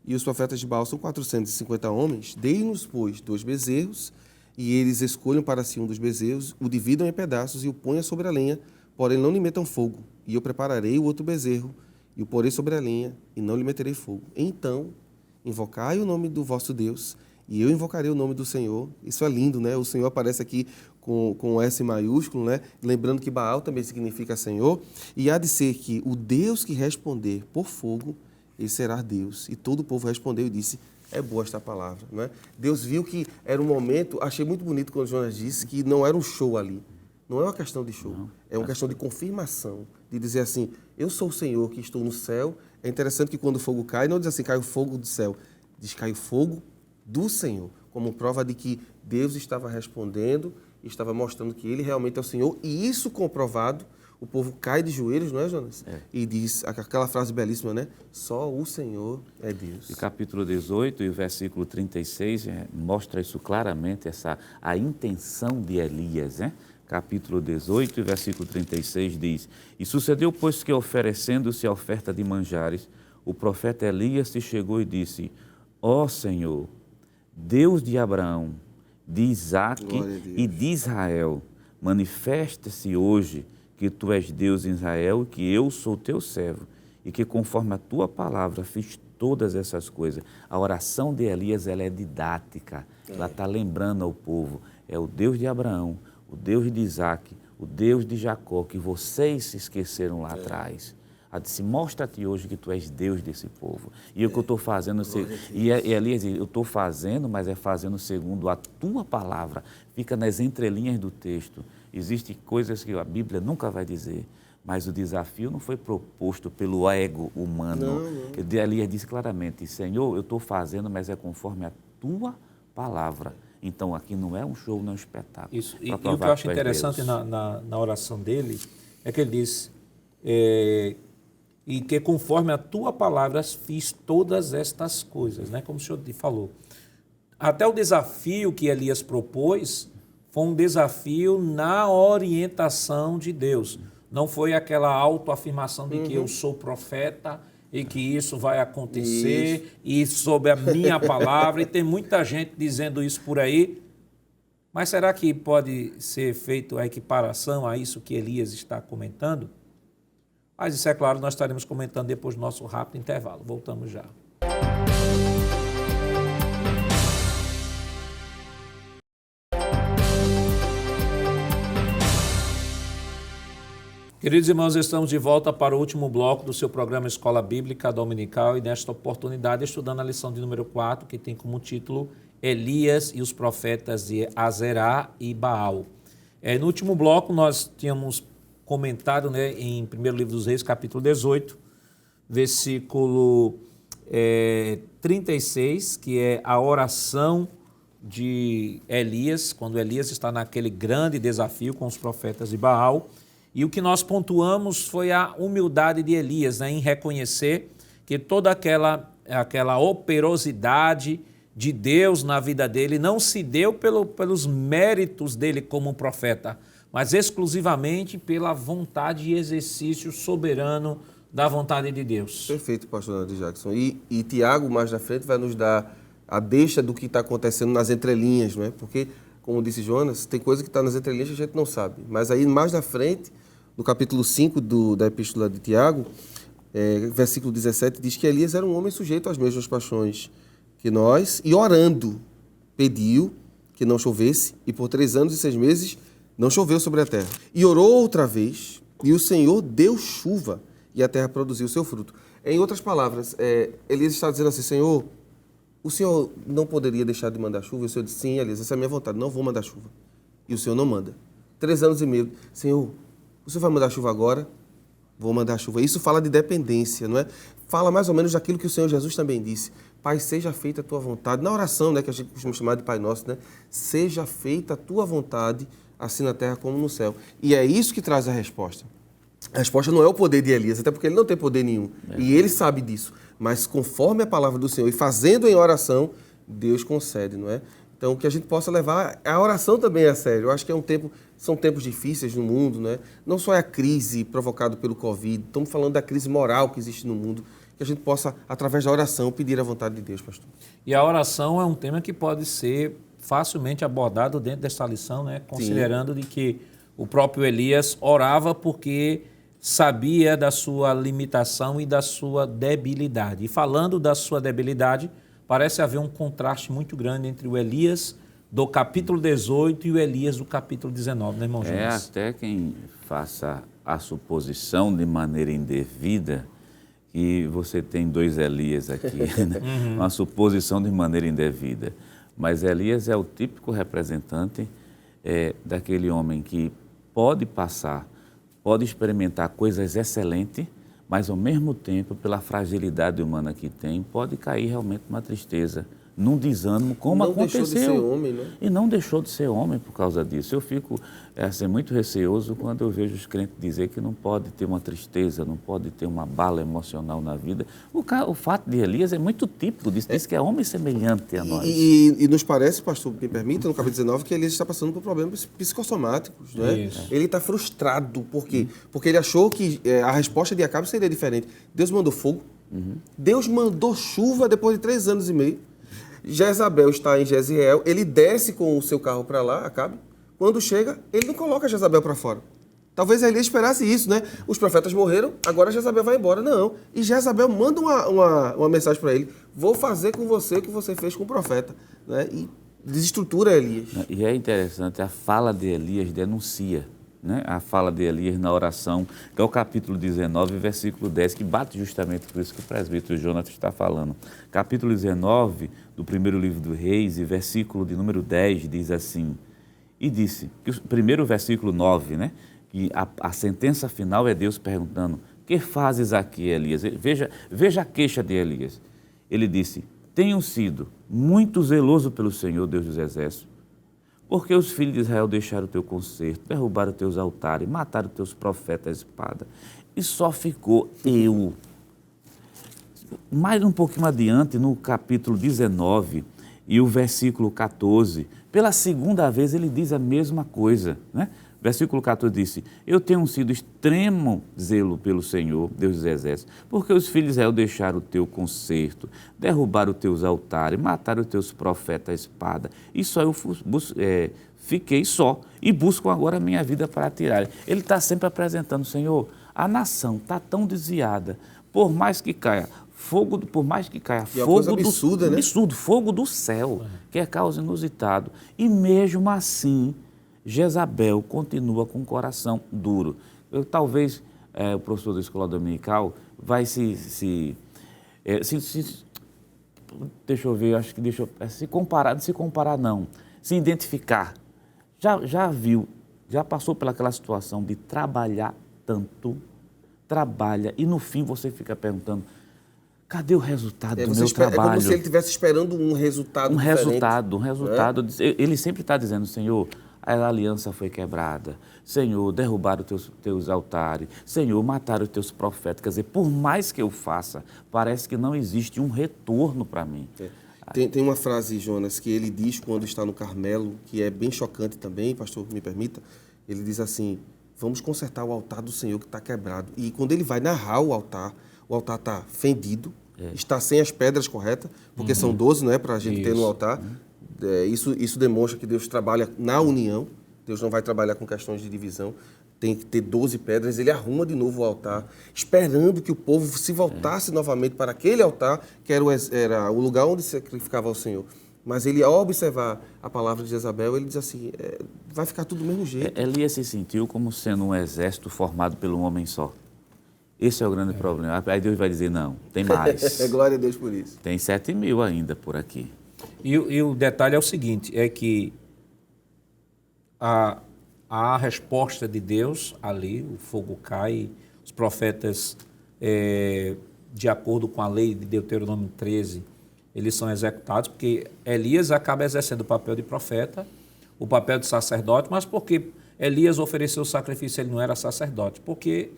e os profetas de Baal são 450 homens. Dei-nos, pois, 2 bezerros, e eles escolham para si um dos bezerros, o dividam em pedaços e o ponham sobre a lenha, porém não lhe metam fogo. E eu prepararei o outro bezerro, e o porei sobre a lenha, e não lhe meterei fogo. Então, invocai o nome do vosso Deus, e eu invocarei o nome do Senhor. Isso é lindo, né? O Senhor aparece aqui com S maiúsculo, né? Lembrando que Baal também significa Senhor. E há de ser que o Deus que responder por fogo, ele será Deus. E todo o povo respondeu e disse, é boa esta palavra, não é? Deus viu que era um momento, achei muito bonito quando Jonas disse que não era um show ali. Não é uma questão de show, é uma questão de confirmação, de dizer assim, eu sou o Senhor que estou no céu. É interessante que quando o fogo cai, não diz assim, cai o fogo do céu, diz cai o fogo do Senhor, como prova de que Deus estava respondendo, estava mostrando que Ele realmente é o Senhor, e isso comprovado, o povo cai de joelhos, não é, Jonas? E diz aquela frase belíssima, né? Só o Senhor é Deus. E o capítulo 18 e o versículo 36 mostra isso claramente, a intenção de Elias, né? Capítulo 18 e versículo 36 diz, e sucedeu, pois, que oferecendo-se a oferta de manjares, o profeta Elias se chegou e disse, ó Senhor, Deus de Abraão, de Isaque e de Israel, manifesta-se hoje que tu és Deus em Israel e que eu sou teu servo, e que conforme a tua palavra fiz todas essas coisas. A oração de Elias, ela é didática, ela está lembrando ao povo, é o Deus de Abraão, o Deus de Isaque, o Deus de Jacó, que vocês se esqueceram lá atrás. Ela disse, mostra-te hoje que tu és Deus desse povo. E o que eu estou fazendo, e Elias diz, eu estou fazendo, mas é fazendo segundo a tua palavra. Fica nas entrelinhas do texto. Existem coisas que a Bíblia nunca vai dizer, mas o desafio não foi proposto pelo ego humano. Elias disse claramente, Senhor, eu estou fazendo, mas é conforme a tua palavra. Então, aqui não é um show, não é um espetáculo. Isso. E o que eu acho interessante na oração dele é que ele diz, e que conforme a tua palavra fiz todas estas coisas, né? Como o senhor falou. Até o desafio que Elias propôs foi um desafio na orientação de Deus. Não foi aquela autoafirmação de que eu sou profeta e que isso vai acontecer e sob a minha palavra. E tem muita gente dizendo isso por aí. Mas será que pode ser feita a equiparação a isso que Elias está comentando? Mas isso é claro, nós estaremos comentando depois do nosso rápido intervalo. Voltamos já. Queridos irmãos, estamos de volta para o último bloco do seu programa Escola Bíblica Dominical e nesta oportunidade estudando a lição de número 4, que tem como título Elias e os profetas de Azerá e Baal. No último bloco nós tínhamos comentado, né, em 1º Livro dos Reis, capítulo 18, versículo 36, que é a oração de Elias, quando Elias está naquele grande desafio com os profetas de Baal. E o que nós pontuamos foi a humildade de Elias, né, em reconhecer que toda aquela operosidade de Deus na vida dele não se deu pelos méritos dele como profeta, mas exclusivamente pela vontade e exercício soberano da vontade de Deus. Perfeito, pastor Nando Jackson. E Tiago, mais na frente, vai nos dar a deixa do que está acontecendo nas entrelinhas, não é? Porque, como disse Jonas, tem coisa que está nas entrelinhas que a gente não sabe. Mas aí, mais na frente, no capítulo 5 da Epístola de Tiago, versículo 17, diz que Elias era um homem sujeito às mesmas paixões que nós, e orando, pediu que não chovesse, e por 3 anos e 6 meses não choveu sobre a terra. E orou outra vez, e o Senhor deu chuva, e a terra produziu seu fruto. Em outras palavras, Elias está dizendo assim, Senhor, o Senhor não poderia deixar de mandar chuva? E o Senhor disse, sim, Elias, essa é a minha vontade, não vou mandar chuva. E o Senhor não manda. 3 anos e meio, Senhor, o Senhor vai mandar chuva agora? Vou mandar chuva. Isso fala de dependência, não é? Fala mais ou menos daquilo que o Senhor Jesus também disse. Pai, seja feita a tua vontade. Na oração, né, que a gente costuma chamar de Pai Nosso, né? Seja feita a tua vontade, assim na terra como no céu. E é isso que traz a resposta. A resposta não é o poder de Elias, até porque ele não tem poder nenhum. E ele sabe disso. Mas conforme a palavra do Senhor e fazendo em oração, Deus concede, não é? Então, que a gente possa levar a oração também a sério. Eu acho que são tempos difíceis no mundo, né? Não só é a crise provocada pelo Covid, estamos falando da crise moral que existe no mundo, que a gente possa, através da oração, pedir a vontade de Deus, pastor. E a oração é um tema que pode ser facilmente abordado dentro dessa lição, né? Considerando de que o próprio Elias orava porque sabia da sua limitação e da sua debilidade. E falando da sua debilidade, parece haver um contraste muito grande entre o Elias do capítulo 18 e o Elias do capítulo 19, né, irmão Jonas? Até quem faça a suposição de maneira indevida que você tem 2 Elias aqui, né? Uma suposição de maneira indevida. Mas Elias é o típico representante daquele homem que pode passar, pode experimentar coisas excelentes, mas ao mesmo tempo, pela fragilidade humana que tem, pode cair realmente numa tristeza, num desânimo, como não aconteceu. Deixou de ser homem, né? E não deixou de ser homem por causa disso. Eu fico muito receoso quando eu vejo os crentes dizer que não pode ter uma tristeza, não pode ter uma bala emocional na vida. O fato de Elias é muito típico disso, diz que é homem semelhante a nós. E nos parece, pastor, me permita, no capítulo 19, que Elias está passando por problemas psicossomáticos, não é? Ele está frustrado, por quê? Porque ele achou que a resposta de Acabe seria diferente. Deus mandou fogo, Deus mandou chuva depois de 3 anos e meio. Jezabel está em Jezreel, ele desce com o seu carro para lá, Acabe. Quando chega, ele não coloca Jezabel para fora. Talvez Elias esperasse isso, né? Os profetas morreram, agora Jezabel vai embora. Não. E Jezabel manda uma mensagem para ele: vou fazer com você o que você fez com o profeta. Né? E desestrutura Elias. E é interessante, a fala de Elias denuncia, né? A fala de Elias na oração, que é o capítulo 19, versículo 10, que bate justamente por isso que o presbítero Jonas está falando. Capítulo 19 do primeiro livro do Reis, e versículo de número 10, diz assim: e disse, que o primeiro versículo 9, né? Que a sentença final é Deus perguntando: que fazes aqui, Elias? Veja a queixa de Elias. Ele disse: tenho sido muito zeloso pelo Senhor, Deus dos exércitos, porque os filhos de Israel deixaram o teu concerto, derrubaram os teus altares, mataram os teus profetas à espada, e só ficou eu. Mais um pouquinho adiante, no capítulo 19 e o versículo 14, pela segunda vez ele diz a mesma coisa, né? Versículo 14 disse: eu tenho sido extremo zelo pelo Senhor, Deus dos exércitos, porque os filhos de Israel deixaram o teu concerto, derrubaram os teus altares, mataram os teus profetas à espada, e só eu fiquei só, e buscam agora a minha vida para tirar. Ele está sempre apresentando: Senhor, a nação está tão desviada, por mais que caia fogo, fogo absurda, né? absurdo, fogo do céu, que é causa inusitado, e mesmo assim Jezabel continua com o coração duro. Talvez o professor da escola dominical vai se identificar. Já passou pelaquela situação de trabalhar tanto, trabalha, e no fim você fica perguntando: cadê o resultado do meu trabalho? É como se ele estivesse esperando um resultado diferente. Um resultado. Ele sempre está dizendo: Senhor, a aliança foi quebrada. Senhor, derrubaram os teus altares. Senhor, mataram os teus profetas. Quer dizer, por mais que eu faça, parece que não existe um retorno para mim. Tem uma frase, Jonas, que ele diz quando está no Carmelo, que é bem chocante também, pastor, me permita. Ele diz assim: vamos consertar o altar do Senhor que está quebrado. E quando ele vai narrar o altar está fendido, está sem as pedras corretas, porque são 12, não é, para a gente ter no altar. Isso demonstra que Deus trabalha na união. Deus não vai trabalhar com questões de divisão. Tem que ter 12 pedras. Ele arruma de novo o altar, esperando que o povo se voltasse novamente para aquele altar, que era o lugar onde se sacrificava ao Senhor. Mas ele, ao observar a palavra de Jezabel, ele diz assim: vai ficar tudo do mesmo jeito. Elias se sentiu como sendo um exército formado por um homem só. Esse é o grande problema. Aí Deus vai dizer: não, tem mais. Glória a Deus por isso. Tem 7.000 ainda por aqui. E o detalhe é o seguinte, é que a resposta de Deus ali, o fogo cai, os profetas, de acordo com a lei de Deuteronômio 13, eles são executados, porque Elias acaba exercendo o papel de profeta, o papel de sacerdote, mas porque Elias ofereceu o sacrifício, ele não era sacerdote, porque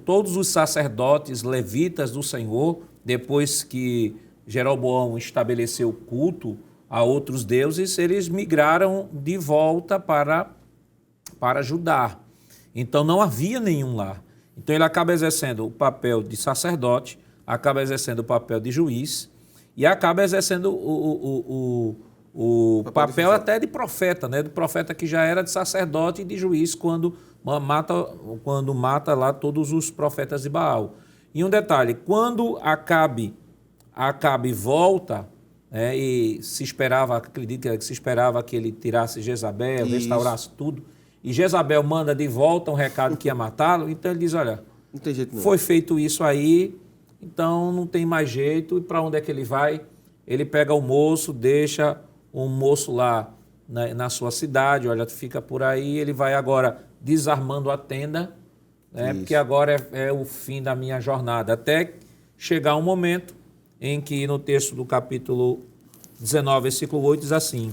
todos os sacerdotes levitas do Senhor, depois que Jeroboão estabeleceu o culto a outros deuses, eles migraram de volta para Judá. Então não havia nenhum lá. Então ele acaba exercendo o papel de sacerdote, acaba exercendo o papel de juiz e acaba exercendo o papel até de profeta, né? Do profeta que já era de sacerdote e de juiz quando mata lá todos os profetas de Baal. E um detalhe, quando Acabe volta, né? E se esperava, acredito que se esperava que ele tirasse Jezabel, Isso. restaurasse tudo. E Jezabel manda de volta um recado que ia matá-lo. Então ele diz, olha, Não tem jeito não. foi feito isso aí, então não tem mais jeito. E para onde é que ele vai? Ele pega o moço, deixa o moço lá na sua cidade, olha, fica por aí. Ele vai agora desarmando a tenda, né? Porque agora é o fim da minha jornada. Até chegar um momento em que no texto do capítulo 19, versículo 8, diz assim: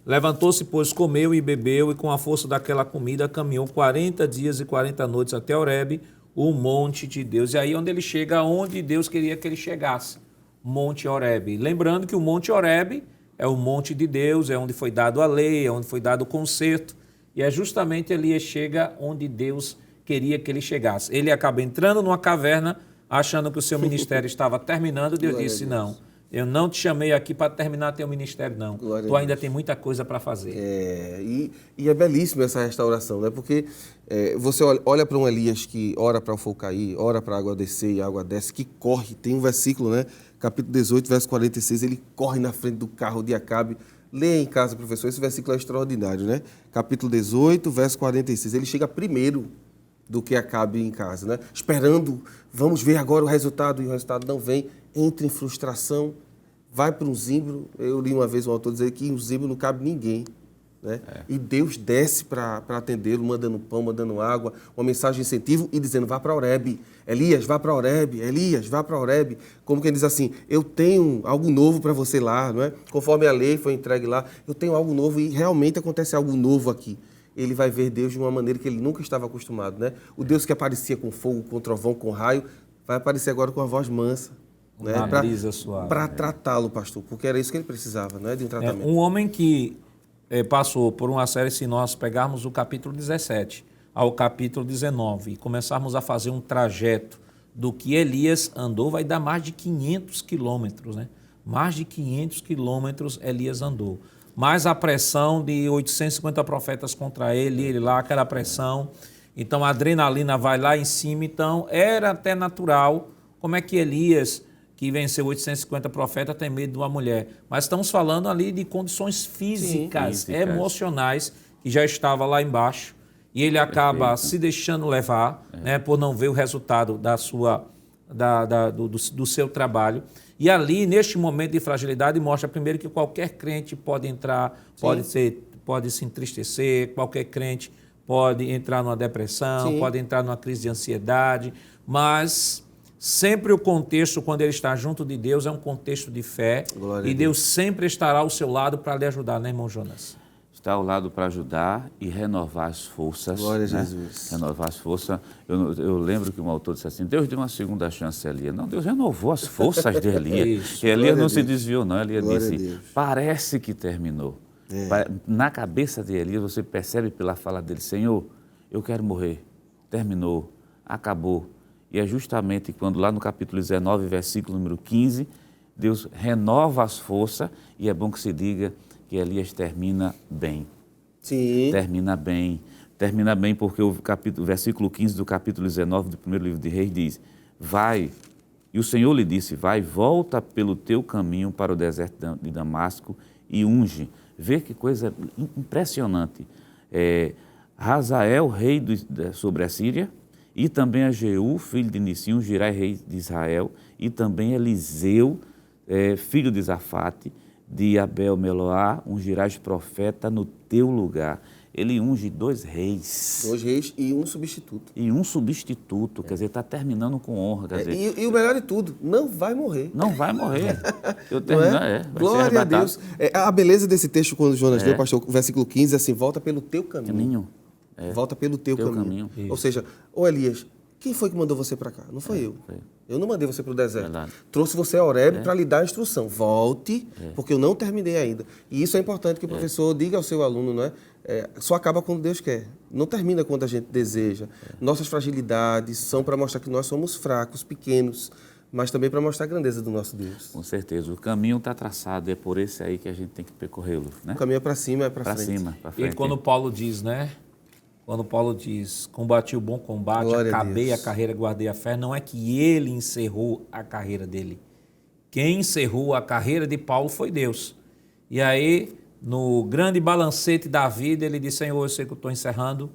levantou-se, pois, comeu e bebeu, e com a força daquela comida caminhou 40 dias e 40 noites até Horebe, o monte de Deus. E aí onde ele chega, onde Deus queria que ele chegasse, Monte Horebe. Lembrando que o Monte Horebe é o monte de Deus, é onde foi dado a lei, é onde foi dado o concerto, e é justamente Elias chega onde Deus queria que ele chegasse. Ele acaba entrando numa caverna, achando que o seu ministério estava terminando, Deus disse, não, eu não te chamei aqui para terminar teu ministério, não. Tu ainda tem muita coisa para fazer. E é belíssimo essa restauração, né? Porque você olha para um Elias que ora para o fogo cair, ora para a água descer e a água desce, que corre. Tem um versículo, né? Capítulo 18, verso 46, ele corre na frente do carro de Acabe. Lê em casa, professor, esse versículo é extraordinário, né? Capítulo 18, verso 46, ele chega primeiro do que Acabe em casa, né? Esperando, vamos ver agora o resultado, e o resultado não vem, entra em frustração, vai para um zimbro. Eu li uma vez um autor dizer que um zimbro não cabe ninguém, né? E Deus desce para atendê-lo, mandando pão, mandando água, uma mensagem de incentivo e dizendo, vá para Horebe, Elias, vá para Horebe, Elias, vá para Horebe. Como quem diz assim, eu tenho algo novo para você lá, não é? Conforme a lei foi entregue lá, eu tenho algo novo e realmente acontece algo novo aqui. Ele vai ver Deus de uma maneira que ele nunca estava acostumado, né? O Deus que aparecia com fogo, com trovão, com raio, vai aparecer agora com a voz mansa, né? Para tratá-lo, pastor, porque era isso que ele precisava, né? De um tratamento. Um homem que passou por uma série, se nós pegarmos o capítulo 17 ao capítulo 19 e começarmos a fazer um trajeto do que Elias andou, vai dar mais de 500 quilômetros, né? Mais de 500 quilômetros Elias andou. Mais a pressão de 850 profetas contra ele lá, aquela pressão. Então a adrenalina vai lá em cima. Então era até natural como é que Elias, que venceu 850 profetas, tem medo de uma mulher. Mas estamos falando ali de condições físicas, emocionais, que já estava lá embaixo. E ele acaba se deixando levar, né, por não ver o resultado do seu trabalho. E ali, neste momento de fragilidade, mostra primeiro que qualquer crente pode entrar, pode se entristecer, qualquer crente pode entrar numa depressão, pode entrar numa crise de ansiedade, mas sempre o contexto, quando ele está junto de Deus, é um contexto de fé. E Deus sempre estará ao seu lado para lhe ajudar, né, irmão Jonas? Está ao lado para ajudar e renovar as forças. Glória a né? Jesus. Renovar as forças. Eu lembro que um autor disse assim, Deus deu uma segunda chance a Elias. Não, Deus renovou as forças de Elias. E Elias não se desviou, não. Elias disse, parece que terminou. Na cabeça de Elias, você percebe pela fala dele, Senhor, eu quero morrer. Terminou, acabou. E é justamente quando lá no capítulo 19, versículo número 15, Deus renova as forças e é bom que se diga que Elias termina bem. Sim. Termina bem. Termina bem porque o versículo 15 do capítulo 19 do primeiro livro de Reis diz, vai, e o Senhor lhe disse, vai, volta pelo teu caminho para o deserto de Damasco e unge. Vê que coisa impressionante. Hazael, rei sobre a Síria, e também a Jeú, filho de Nissim, ungirá rei de Israel, e também Eliseu, filho de Zafate, de Abel-Meloá, ungirás profeta no teu lugar. Ele unge 2 reis. 2 reis e um substituto. E um substituto, quer dizer, está terminando com honra. Quer dizer, e o melhor de tudo, não vai morrer. Não vai morrer. Glória a Deus. A beleza desse texto, quando Jonas leu, pastor, o versículo 15, é assim, volta pelo teu caminho. Volta pelo teu caminho. Ou seja, Elias, quem foi que mandou você para cá? Não foi eu. Eu não mandei você para o deserto. Verdade. Trouxe você a Horebe para lhe dar a instrução. Volte, porque eu não terminei ainda. E isso é importante que o professor diga ao seu aluno, não é? Só acaba quando Deus quer. Não termina quando a gente deseja. Nossas fragilidades são para mostrar que nós somos fracos, pequenos, mas também para mostrar a grandeza do nosso Deus. Com certeza. O caminho está traçado, é por esse aí que a gente tem que percorrê-lo. Né? O caminho é para cima, é para frente. Para cima, para frente. E quando Paulo diz, né? Quando Paulo diz, combati o bom combate, acabei a carreira, guardei a fé, não é que ele encerrou a carreira dele. Quem encerrou a carreira de Paulo foi Deus. E aí, no grande balancete da vida, ele disse: Senhor, eu sei que eu estou encerrando,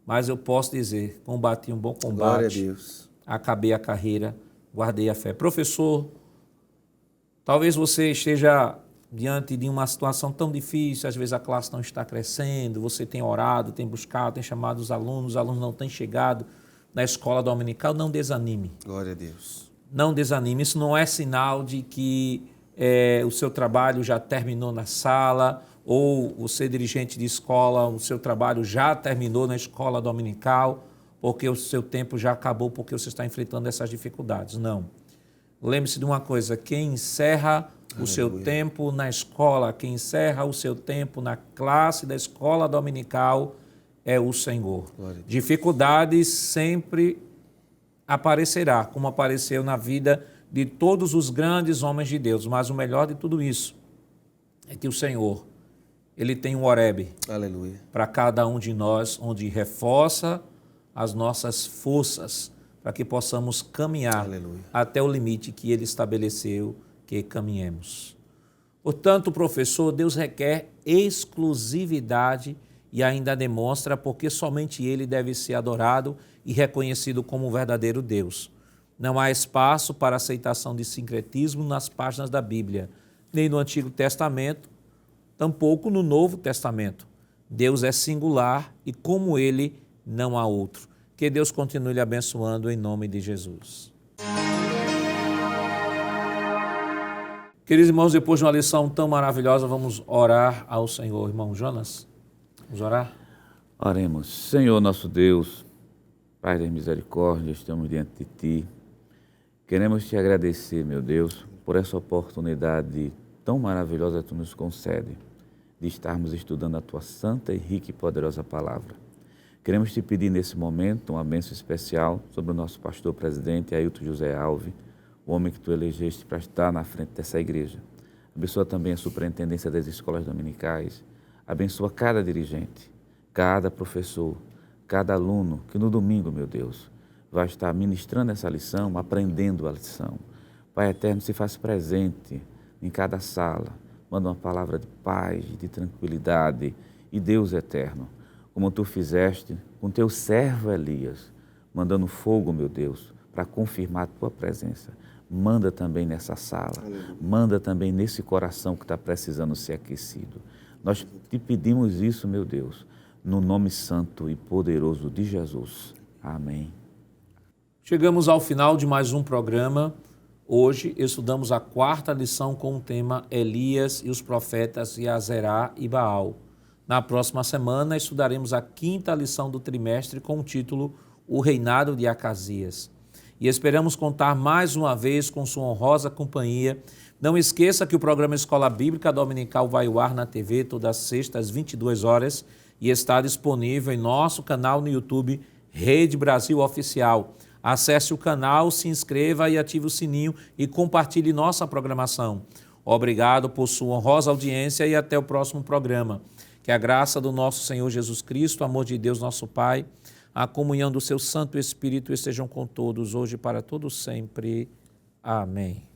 mas eu posso dizer, combati um bom combate, Glória a Deus. acabei a carreira, guardei a fé. Professor, talvez você esteja diante de uma situação tão difícil, às vezes a classe não está crescendo, você tem orado, tem buscado, tem chamado os alunos não têm chegado na escola dominical, não desanime. Glória a Deus. Não desanime, isso não é sinal de que o seu trabalho já terminou na sala, ou você dirigente de escola, o seu trabalho já terminou na escola dominical, porque o seu tempo já acabou, porque você está enfrentando essas dificuldades. Não. Lembre-se de uma coisa, quem encerra o seu tempo na escola, quem encerra o seu tempo na classe da escola dominical é o Senhor. Dificuldades sempre aparecerá, como apareceu na vida de todos os grandes homens de Deus, mas o melhor de tudo isso é que o Senhor, Ele tem um Horebe para cada um de nós, onde reforça as nossas forças para que possamos caminhar até o limite que Ele estabeleceu que caminhemos. Portanto, professor, Deus requer exclusividade e ainda demonstra porque somente Ele deve ser adorado e reconhecido como o verdadeiro Deus. Não há espaço para aceitação de sincretismo nas páginas da Bíblia, nem no Antigo Testamento, tampouco no Novo Testamento. Deus é singular e como Ele não há outro. Que Deus continue lhe abençoando em nome de Jesus. Queridos irmãos, depois de uma lição tão maravilhosa, vamos orar ao Senhor. Irmão Jonas, vamos orar? Oremos. Senhor nosso Deus, Pai da misericórdia, estamos diante de Ti. Queremos Te agradecer, meu Deus, por essa oportunidade tão maravilhosa que Tu nos concede de estarmos estudando a Tua santa e rica e poderosa palavra. Queremos Te pedir nesse momento uma bênção especial sobre o nosso pastor presidente, Ailton José Alves, o homem que Tu elegeste para estar na frente dessa igreja. Abençoa também a superintendência das escolas dominicais. Abençoa cada dirigente, cada professor, cada aluno que no domingo, meu Deus, vai estar ministrando essa lição, aprendendo a lição. Pai eterno, se faz presente em cada sala, manda uma palavra de paz, de tranquilidade. E Deus eterno, como Tu fizeste com Teu servo Elias, mandando fogo, meu Deus, para confirmar a Tua presença. Manda também nessa sala, manda também nesse coração que está precisando ser aquecido. Nós Te pedimos isso, meu Deus, no nome santo e poderoso de Jesus. Amém. Chegamos ao final de mais um programa. Hoje estudamos a 4ª lição com o tema Elias e os profetas Yazerá e Baal. Na próxima semana estudaremos a 5ª lição do trimestre com o título O Reinado de Acasias. E esperamos contar mais uma vez com sua honrosa companhia. Não esqueça que o programa Escola Bíblica Dominical vai ao ar na TV todas as sextas às 22 horas e está disponível em nosso canal no YouTube Rede Brasil Oficial. Acesse o canal, se inscreva e ative o sininho e compartilhe nossa programação. Obrigado por sua honrosa audiência e até o próximo programa. Que a graça do nosso Senhor Jesus Cristo, o amor de Deus nosso Pai, a comunhão do seu Santo Espírito estejam com todos, hoje e para todos sempre. Amém.